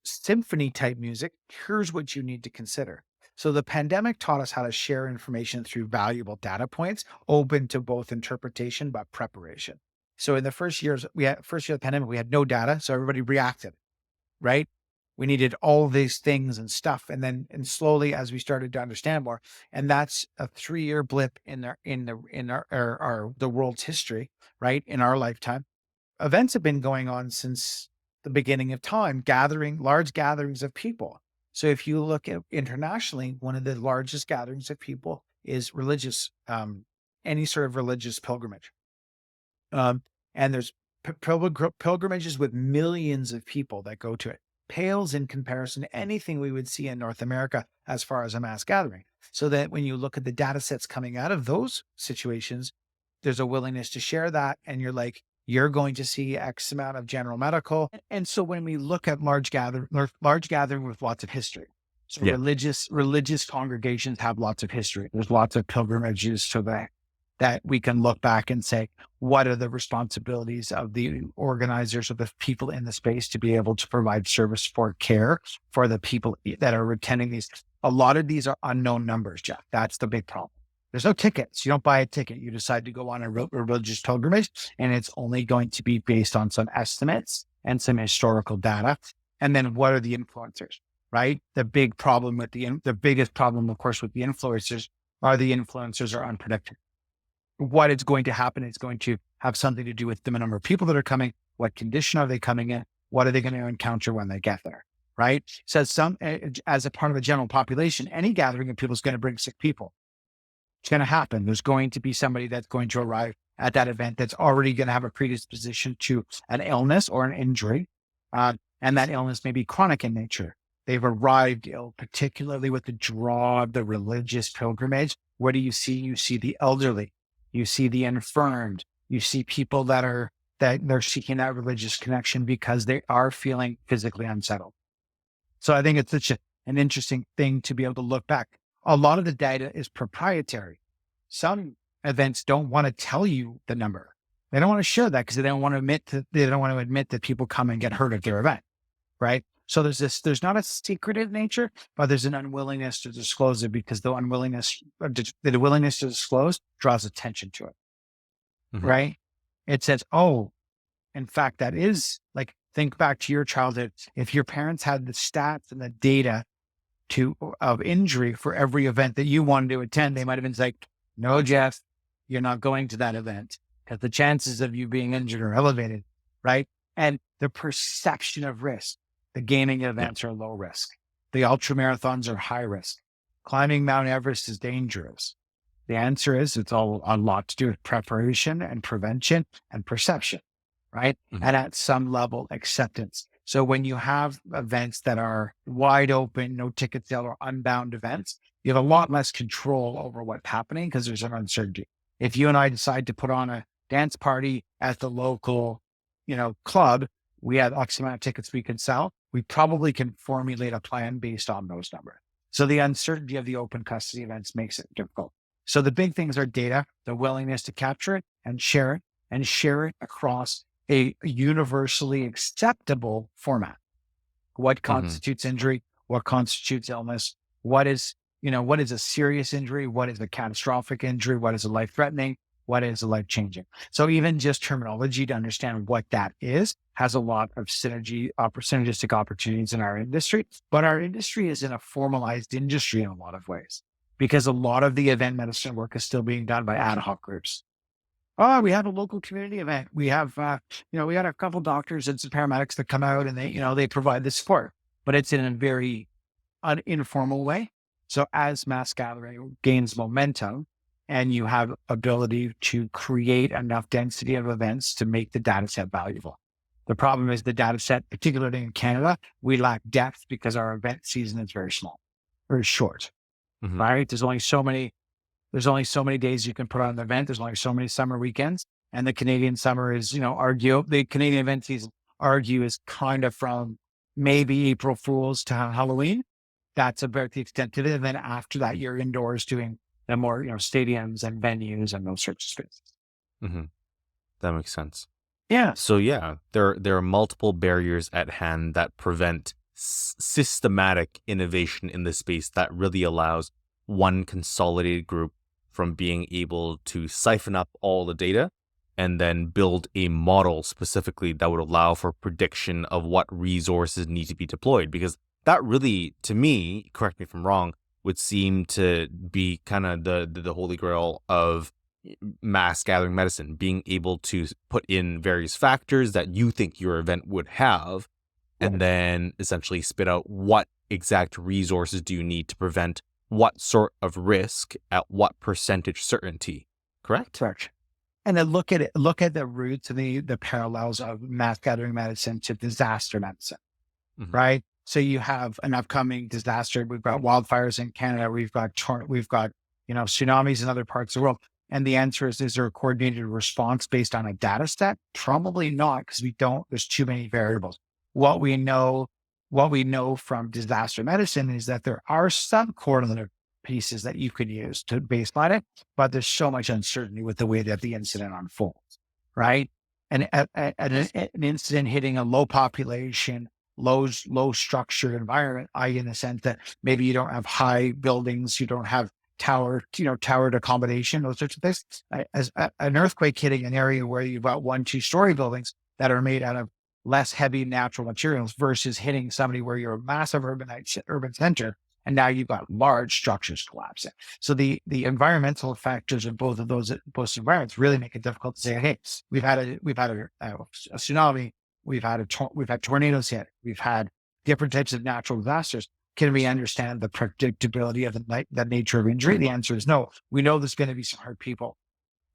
symphony type music, here's what you need to consider. So the pandemic taught us how to share information through valuable data points, open to both interpretation but preparation. So in the first year of the pandemic, we had no data, so everybody reacted, right? We needed all these things and stuff, and slowly as we started to understand more, and that's a 3-year blip in the world's history, right? In our lifetime, events have been going on since the beginning of time, gathering large gatherings of people. So if you look at internationally, one of the largest gatherings of people is religious, any sort of religious pilgrimage. And there's pilgrimages with millions of people that go to it. Pales in comparison to anything we would see in North America as far as a mass gathering. So that when you look at the data sets coming out of those situations, there's a willingness to share that. And you're going to see X amount of general medical. And so when we look at large gathering with lots of history, so Yeah. religious congregations have lots of history. There's lots of pilgrimages to that we can look back and say, what are the responsibilities of the organizers, of the people in the space, to be able to provide service for care for the people that are attending these? A lot of these are unknown numbers, Jeff. That's the big problem. There's no tickets. You don't buy a ticket. You decide to go on a religious pilgrimage, and it's only going to be based on some estimates and some historical data. And then what are the influencers, right? The biggest problem, of course, with the influencers are unpredictable. What is going to happen is going to have something to do with the number of people that are coming. What condition are they coming in? What are they going to encounter when they get there? Right? So as a part of a general population, any gathering of people is going to bring sick people. It's going to happen. There's going to be somebody that's going to arrive at that event that's already going to have a predisposition to an illness or an injury. And that illness may be chronic in nature. They've arrived ill, particularly with the draw of the religious pilgrimage. What do you see? You see the elderly. You see the infirmed. You see people that they're seeking that religious connection because they are feeling physically unsettled. So I think it's such an interesting thing to be able to look back. A lot of the data is proprietary. Some events don't want to tell you the number. They don't want to share that because they don't want to admit that people come and get hurt at their event, right? So there's not a secretive nature, but there's an unwillingness to disclose it because the willingness to disclose draws attention to it, right? It says, oh, in fact, that is like, think back to your childhood. If your parents had the stats and the data of injury for every event that you wanted to attend, they might have been like, no, Jeff, you're not going to that event because the chances of you being injured are elevated, right? And the perception of risk. The gaming events are low risk. The ultra marathons are high risk. Climbing Mount Everest is dangerous. The answer is it's all a lot to do with preparation and prevention and perception, right? And at some level, acceptance. So when you have events that are wide open, no ticket sale or unbound events, you have a lot less control over what's happening because there's an uncertainty. If you and I decide to put on a dance party at the local, club, we have X amount of tickets we can sell. We probably can formulate a plan based on those numbers. So the uncertainty of the open custody events makes it difficult. So the big things are data, the willingness to capture it and share it across a universally acceptable format. What Hmm. constitutes injury? What constitutes illness? What is, what is a serious injury? What is a catastrophic injury? What is a life threatening? What is a life changing? So even just terminology to understand what that is has a lot of synergistic opportunities in our industry. But our industry is in a formalized industry in a lot of ways because a lot of the event medicine work is still being done by ad hoc groups. Oh, we have a local community event. We have, we got a couple doctors and some paramedics that come out and they provide the support, but it's in a very informal way. So as mass gathering gains momentum and you have ability to create enough density of events to make the data set valuable. The problem is the data set, particularly in Canada, we lack depth because our event season is very small, very short, Hmm. right? There's only so many days you can put on an event. There's only so many summer weekends. And the Canadian summer is, the Canadian event season is kind of from maybe April Fools to Halloween. That's about the extent of it. And then after that, you're indoors doing the more, stadiums and venues and those sorts of spaces. Hmm. That makes sense. Yeah. So yeah, there are multiple barriers at hand that prevent systematic innovation in this space that really allows one consolidated group from being able to siphon up all the data and then build a model specifically that would allow for prediction of what resources need to be deployed. Because that really, to me, correct me if I'm wrong, would seem to be kind of the holy grail of mass gathering medicine, being able to put in various factors that you think your event would have, and then essentially spit out what exact resources do you need to prevent what sort of risk at what percentage certainty. Correct? Correct. And then look at the roots and the parallels of mass gathering medicine to disaster medicine. Hmm. Right? So you have an upcoming disaster. We've got wildfires in Canada. We've got tsunamis in other parts of the world. And the answer is there a coordinated response based on a data set? Probably not, because we don't. There's too many variables. What we know, what we know from disaster medicine is that there are some correlative pieces that you could use to baseline it, but there's so much uncertainty with the way that the incident unfolds. Right? And an incident hitting a low population, low structured environment, i.e. in the sense that maybe you don't have high buildings, you don't have towered accommodation, those sorts of things. As an earthquake hitting an area where you've got 1, 2 story buildings that are made out of less heavy natural materials versus hitting somebody where you're a massive urban center. And now you've got large structures collapsing. So the environmental factors of both of those environments really make it difficult to say, hey, we've had a tsunami, we've had tornadoes hit, we've had different types of natural disasters. Can we understand the predictability of the nature of injury? The answer is no. We know there's going to be some hurt people,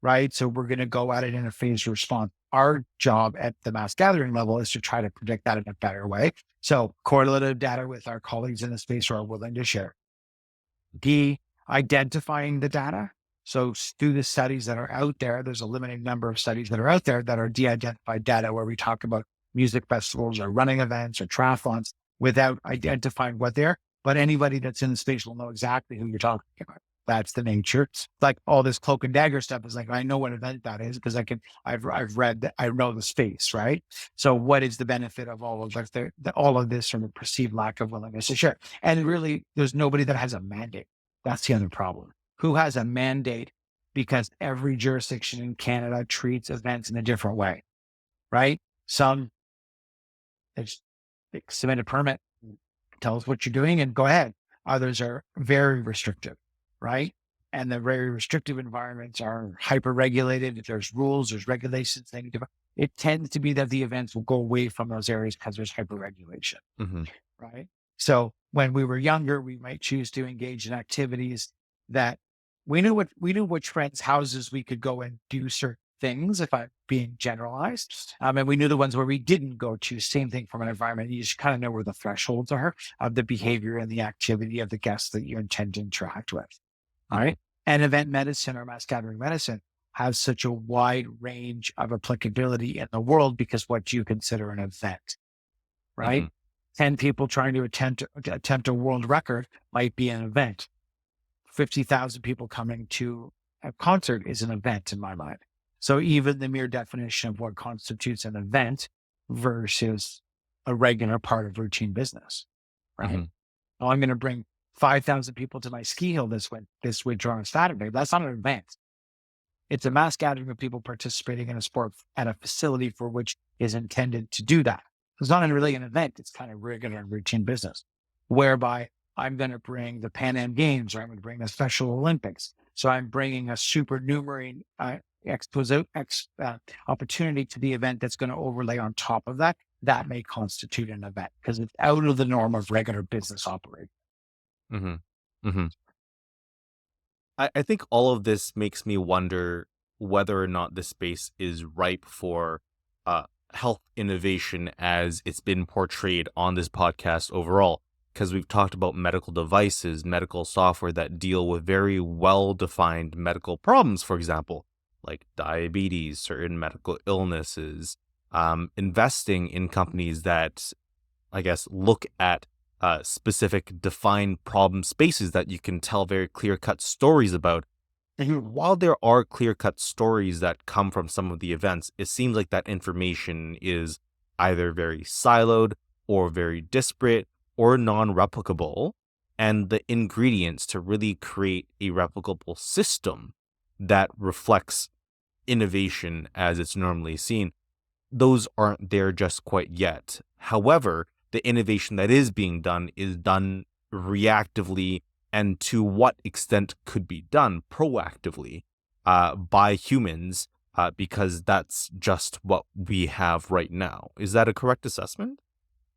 right? So we're going to go at it in a phased response. Our job at the mass gathering level is to try to predict that in a better way. So correlative data with our colleagues in the space who are willing to share. D, identifying the data. So through the studies that are out there, there's a limited number of studies that are out there that are de-identified data where we talk about music festivals or running events or triathlons without identifying what they're, but anybody that's in the space will know exactly who you're talking about. That's the nature. Like all this cloak and dagger stuff is like, I know what event that is because I've read that, I know the space, right? So what is the benefit of all of all of this from a perceived lack of willingness to share? And really, there's nobody that has a mandate. That's the other problem. Who has a mandate? Because every jurisdiction in Canada treats events in a different way, right? Some they submit a permit, tell us what you're doing and go ahead. Others are very restrictive, right? And the very restrictive environments are hyper regulated. If there's rules, there's regulations, it tends to be that the events will go away from those areas because there's hyper regulation, Hmm. right? So when we were younger, we might choose to engage in activities that we knew which friends' houses we could go and do certain things, if I'm being generalized. And we knew the ones where we didn't go to. Same thing from an environment. You just kind of know where the thresholds are of the behavior and the activity of the guests that you intend to interact with. All Hmm. right. And event medicine or mass gathering medicine has such a wide range of applicability in the world because what you consider an event, Hmm. right? 10 people trying to attempt a world record might be an event. 50,000 people coming to a concert is an event in my mind. So even the mere definition of what constitutes an event versus a regular part of routine business, right? Hmm. Oh, I'm going to bring 5,000 people to my ski hill this winter on Saturday. That's not an event. It's a mass gathering of people participating in a sport at a facility for which is intended to do that. It's not really an event. It's kind of regular and routine business, whereby I'm going to bring the Pan Am Games, or I'm going to bring the Special Olympics. So I'm bringing a supernumerary opportunity to the event that's going to overlay on top of that. That may constitute an event because it's out of the norm of regular business operating. Hmm. Hmm. I think all of this makes me wonder whether or not this space is ripe for uh, health innovation as it's been portrayed on this podcast overall. Because we've talked about medical devices, medical software that deal with very well defined medical problems, for example, like diabetes, certain medical illnesses, investing in companies that I guess, look at specific defined problem spaces that you can tell very clear cut stories about. And while there are clear cut stories that come from some of the events, it seems like that information is either very siloed or very disparate or non replicable. And the ingredients to really create a replicable system that reflects innovation as it's normally seen, those aren't there just quite yet. However, the innovation that is done reactively, and to what extent could be done proactively by humans, because that's just what we have right now. Is that a correct assessment?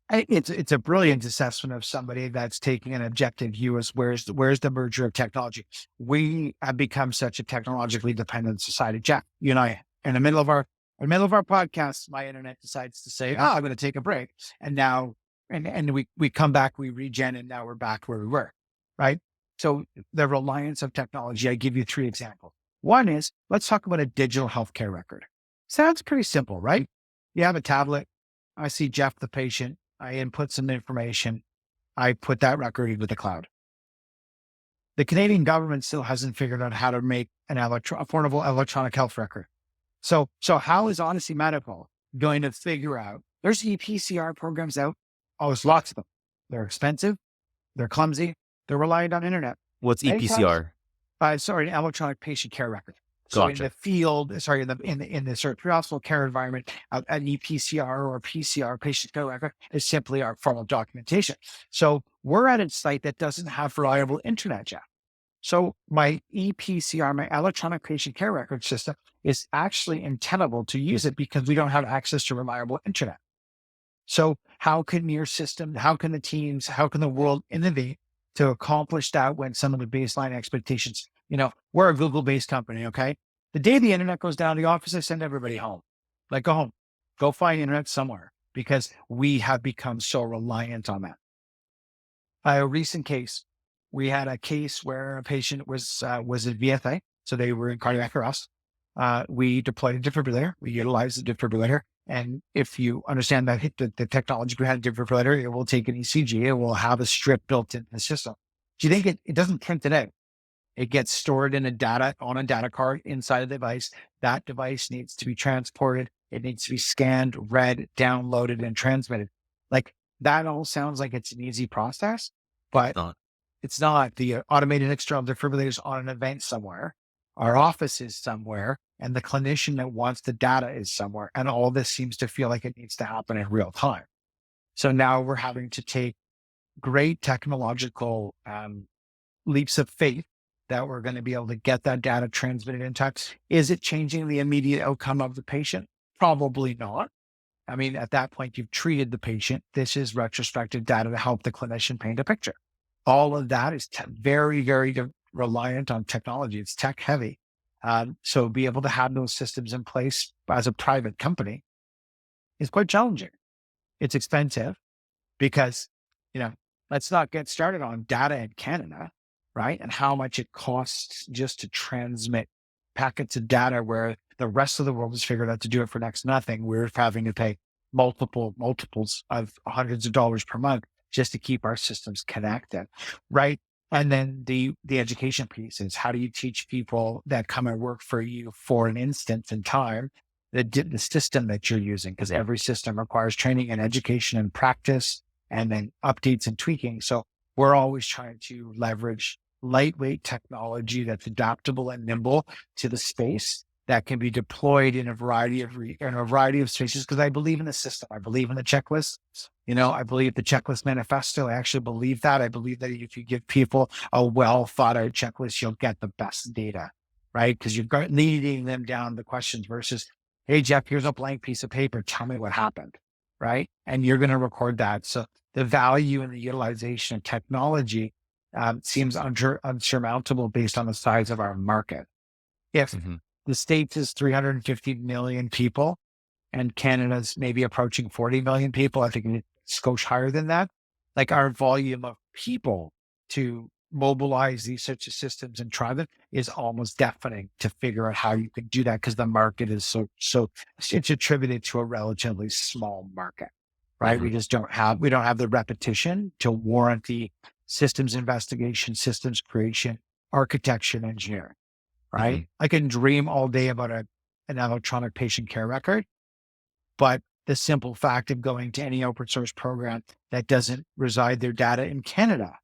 It's a brilliant assessment of somebody that's taking an objective view as where's the merger of technology. We have become such a technologically dependent society. Jack, you and I, in the middle of our podcast, my internet decides to say, "Oh, I'm going to take a break," and now, and we come back, we regen, and now we're back where we were, right? So the reliance of technology. I give you three examples. One is, let's talk about a digital healthcare record. Sounds pretty simple, right? You have a tablet. I see Jeff, the patient. I input some information. I put that record into the cloud. The Canadian government still hasn't figured out how to make an affordable electronic health record. So how is Odyssey Medical going to figure out? There's EPCR programs out. Oh, there's lots of them. They're expensive. They're clumsy. They're reliant on internet. What's Anytime, EPCR? sorry, an electronic patient care record. So in Gotcha. the field, sorry, in the sort of pre-hospital care environment, an EPCR or PCR patient care record is simply our formal documentation. So we're at a site that doesn't have reliable internet yet. So my EPCR, my electronic patient care record system, is actually untenable to use it because we don't have access to reliable internet. So how can your system, how can the teams, how can the world innovate to accomplish that when some of the baseline expectations, we're a Google-based company, okay? The day the internet goes down, the office, I send everybody home. Like, go home, go find internet somewhere because we have become so reliant on that. A recent case, we had a case where a patient was at VFA, so they were in cardiac arrest. We deployed a defibrillator. We utilized the defibrillator. And if you understand that the technology behind a defibrillator, it will take an ECG. It will have a strip built in the system. Do you think it doesn't print it out? It gets stored on a data card inside the device. That device needs to be transported. It needs to be scanned, read, downloaded, and transmitted. Like, that all sounds like it's an easy process, It's but not. it's not. The automated external defibrillators on an event somewhere. Our office is somewhere, and the clinician that wants the data is somewhere. And all this seems to feel like it needs to happen in real time. So now we're having to take great technological leaps of faith that we're going to be able to get that data transmitted in time. Is it changing the immediate outcome of the patient? Probably not. I mean, at that point, you've treated the patient. This is retrospective data to help the clinician paint a picture. All of that is very, very reliant on technology. It's tech heavy. So be able to have those systems in place as a private company is quite challenging. It's expensive because, let's not get started on data in Canada, right? And how much it costs just to transmit packets of data where the rest of the world has figured out to do it for next to nothing. We're having to pay multiples of hundreds of dollars per month just to keep our systems connected, right? And then the education piece is, how do you teach people that come and work for you for an instant in time the system that you're using, because every system requires training and education and practice and then updates and tweaking. So we're always trying to leverage lightweight technology that's adaptable and nimble to the space that can be deployed in a variety of spaces. Because I believe in the system. I believe in the checklist. I believe the checklist manifesto. I actually believe that. I believe that if you give people a well thought out checklist, you'll get the best data, right? Because you've got leading them down the questions versus, hey, Jeff, here's a blank piece of paper. Tell me what happened, right? And you're going to record that. So the value and the utilization of technology seems unsurmountable based on the size of our market. If Mhm. the States is 350 million people and Canada's maybe approaching 40 million people, I think it's skosh higher than that. Like our volume of people to mobilize these sorts of systems and try them is almost deafening to figure out how you can do that, because the market is so it's attributed to a relatively small market, right? Mhm. We don't have the repetition to warrant the systems investigation, systems creation, architecture, and engineering, right? Mhm. I can dream all day about an electronic patient care record, but the simple fact of going to any open source program that doesn't reside their data in Canada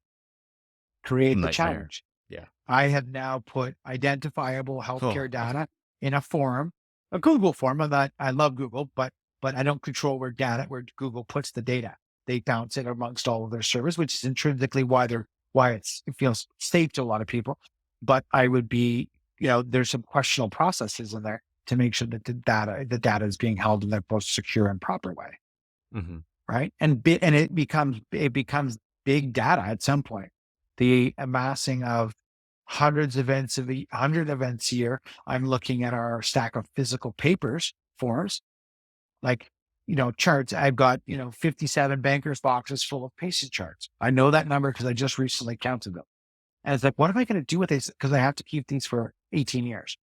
create the Nightmare. challenge. Yeah. I have now put identifiable Oh. healthcare data in a form, a Google form. I love Google, but I don't control where Google puts the data. They bounce it amongst all of their servers, which is intrinsically why it feels safe to a lot of people. But I would be, there's some questionable processes in there to make sure that the data is being held in the most secure and proper way, Mhm. right? And it becomes big data at some point. The amassing of 100 events a year. I'm looking at our stack of physical papers, forms, like, charts. I've got, 57 bankers boxes full of patient charts. I know that number because I just recently counted them. And it's like, what am I going to do with these? Because I have to keep these for 18 years.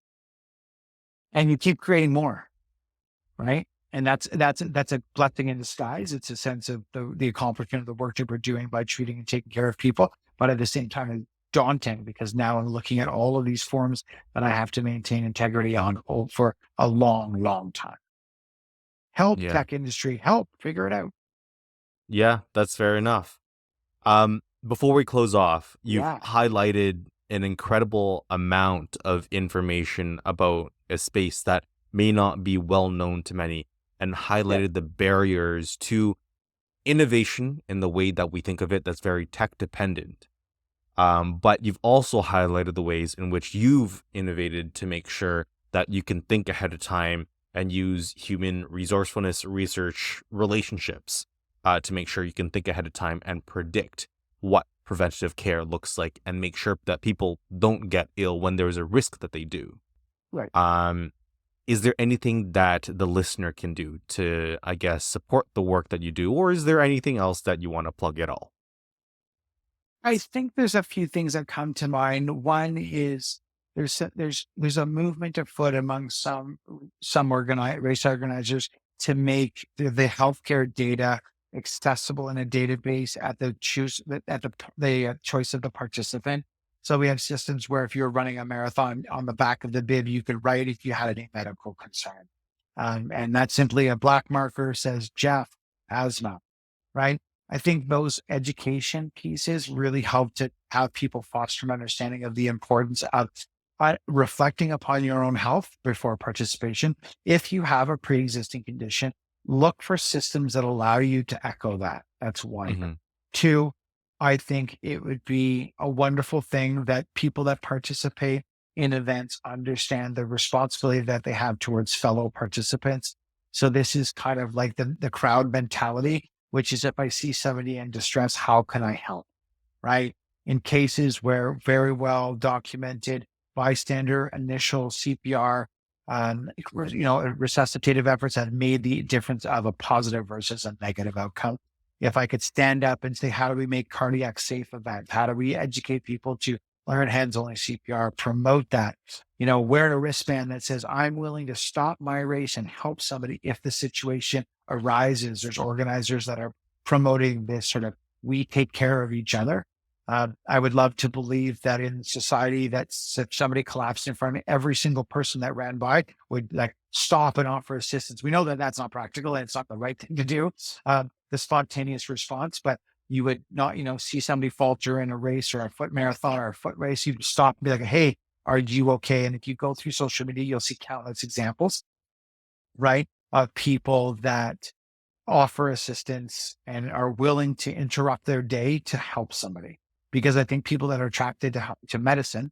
And you keep creating more, right? And that's a blessing in disguise. It's a sense of the accomplishment of the work that we're doing by treating and taking care of people. But at the same time, it's daunting because now I'm looking at all of these forms that I have to maintain integrity on for a long, long time. Help Yeah. tech industry, help figure it out. Yeah, that's fair enough. Before we close off, you've Yeah. highlighted an incredible amount of information about a space that may not be well known to many, and Yeah. highlighted the barriers to innovation in the way that we think of it that's very tech dependent. But you've also highlighted the ways in which you've innovated to make sure that you can think ahead of time and use human resourcefulness, research, relationships to make sure you can think ahead of time and predict what preventative care looks like and make sure that people don't get ill when there's a risk that they do. Right. Um, is there anything that the listener can do to, I guess, support the work that you do, or is there anything else that you want to plug at all? I think there's a few things that come to mind. One is there's a movement afoot among some race organizers to make the healthcare data accessible in a database at the choice of the participant. So we have systems where if you're running a marathon, on the back of the bib, you could write if you had any medical concern, and that's simply a black marker says Jeff asthma, right? I think those education pieces really help to have people foster an understanding of the importance of reflecting upon your own health before participation. If you have a pre-existing condition, look for systems that allow you to echo that. That's one. Hmm. Two, I think it would be a wonderful thing that people that participate in events understand the responsibility that they have towards fellow participants. So this is kind of like the crowd mentality, which is if I see somebody in distress, how can I help? Right? In cases where very well documented bystander initial CPR, resuscitative efforts have made the difference of a positive versus a negative outcome. If I could stand up and say, how do we make cardiac safe events? How do we educate people to learn hands only CPR, promote that, wear a wristband that says, I'm willing to stop my race and help somebody if the situation arises. There's organizers that are promoting this sort of, we take care of each other. I would love to believe that in society, that if somebody collapsed in front of me, every single person that ran by would like stop and offer assistance. We know that that's not practical and it's not the right thing to do, the spontaneous response, but you would not, see somebody falter in a race or a foot marathon or a foot race. You'd stop and be like, hey, are you okay? And if you go through social media, you'll see countless examples, right, of people that offer assistance and are willing to interrupt their day to help somebody. Because I think people that are attracted to medicine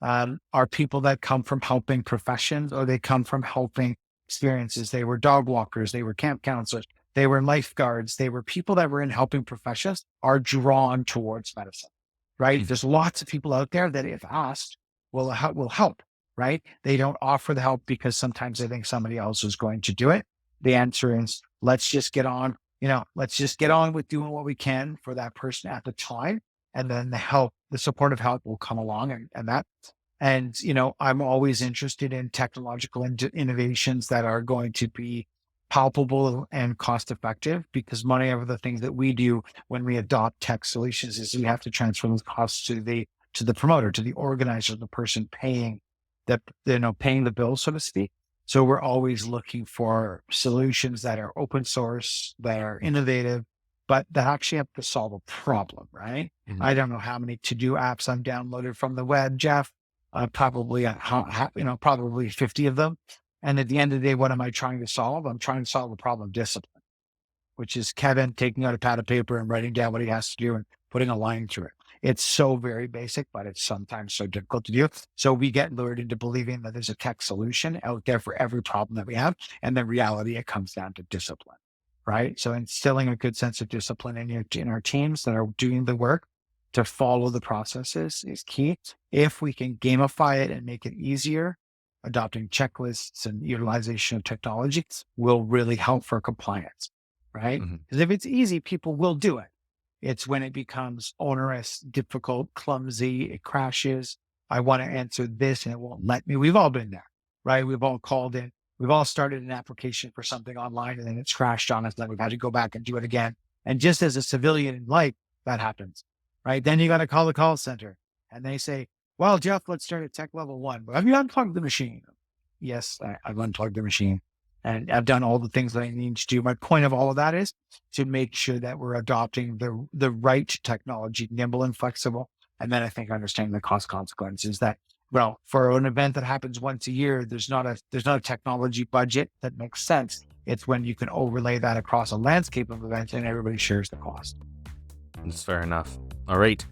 are people that come from helping professions, or they come from helping experiences. They were dog walkers, they were camp counselors, they were lifeguards, they were people that were in helping professions, are drawn towards medicine, right? There's lots of people out there that, if asked, will help, right? They don't offer the help because sometimes they think somebody else is going to do it. The answer is, let's just get on, let's just get on with doing what we can for that person at the time. And then the supportive help will come along, and I'm always interested in technological innovations that are going to be palpable and cost effective, because many of the things that we do when we adopt tech solutions is we have to transfer those costs to the promoter, to the organizer, the person paying paying the bill, so to speak. So we're always looking for solutions that are open source, that are innovative, but that actually have to solve a problem, right? Mhm. I don't know how many to-do apps I've downloaded from the web, Jeff. Probably, probably 50 of them. And at the end of the day, what am I trying to solve? I'm trying to solve a problem of discipline, which is Kevin taking out a pad of paper and writing down what he has to do and putting a line through it. It's so very basic, but it's sometimes so difficult to do. So we get lured into believing that there's a tech solution out there for every problem that we have. And the reality, it comes down to discipline, right? So instilling a good sense of discipline in our teams that are doing the work to follow the processes is key. If we can gamify it and make it easier, adopting checklists and utilization of technology will really help for compliance, right? Mhm. Because if it's easy, people will do it. It's when it becomes onerous, difficult, clumsy, it crashes. I want to answer this and it won't let me. We've all been there, right? We've all called in. We've all started an application for something online and then it's crashed on us. Then we've had to go back and do it again. And just as a civilian in life, that happens, right? Then you got to call the call center and they say, well, Jeff, let's start at tech level 1. But have you unplugged the machine? Yes, I've unplugged the machine and I've done all the things that I need to do. My point of all of that is to make sure that we're adopting the right technology, nimble and flexible. And then I think understanding the cost consequences that, well, for an event that happens once a year, there's not a technology budget that makes sense. It's when you can overlay that across a landscape of events and everybody shares the cost. That's fair enough. All right.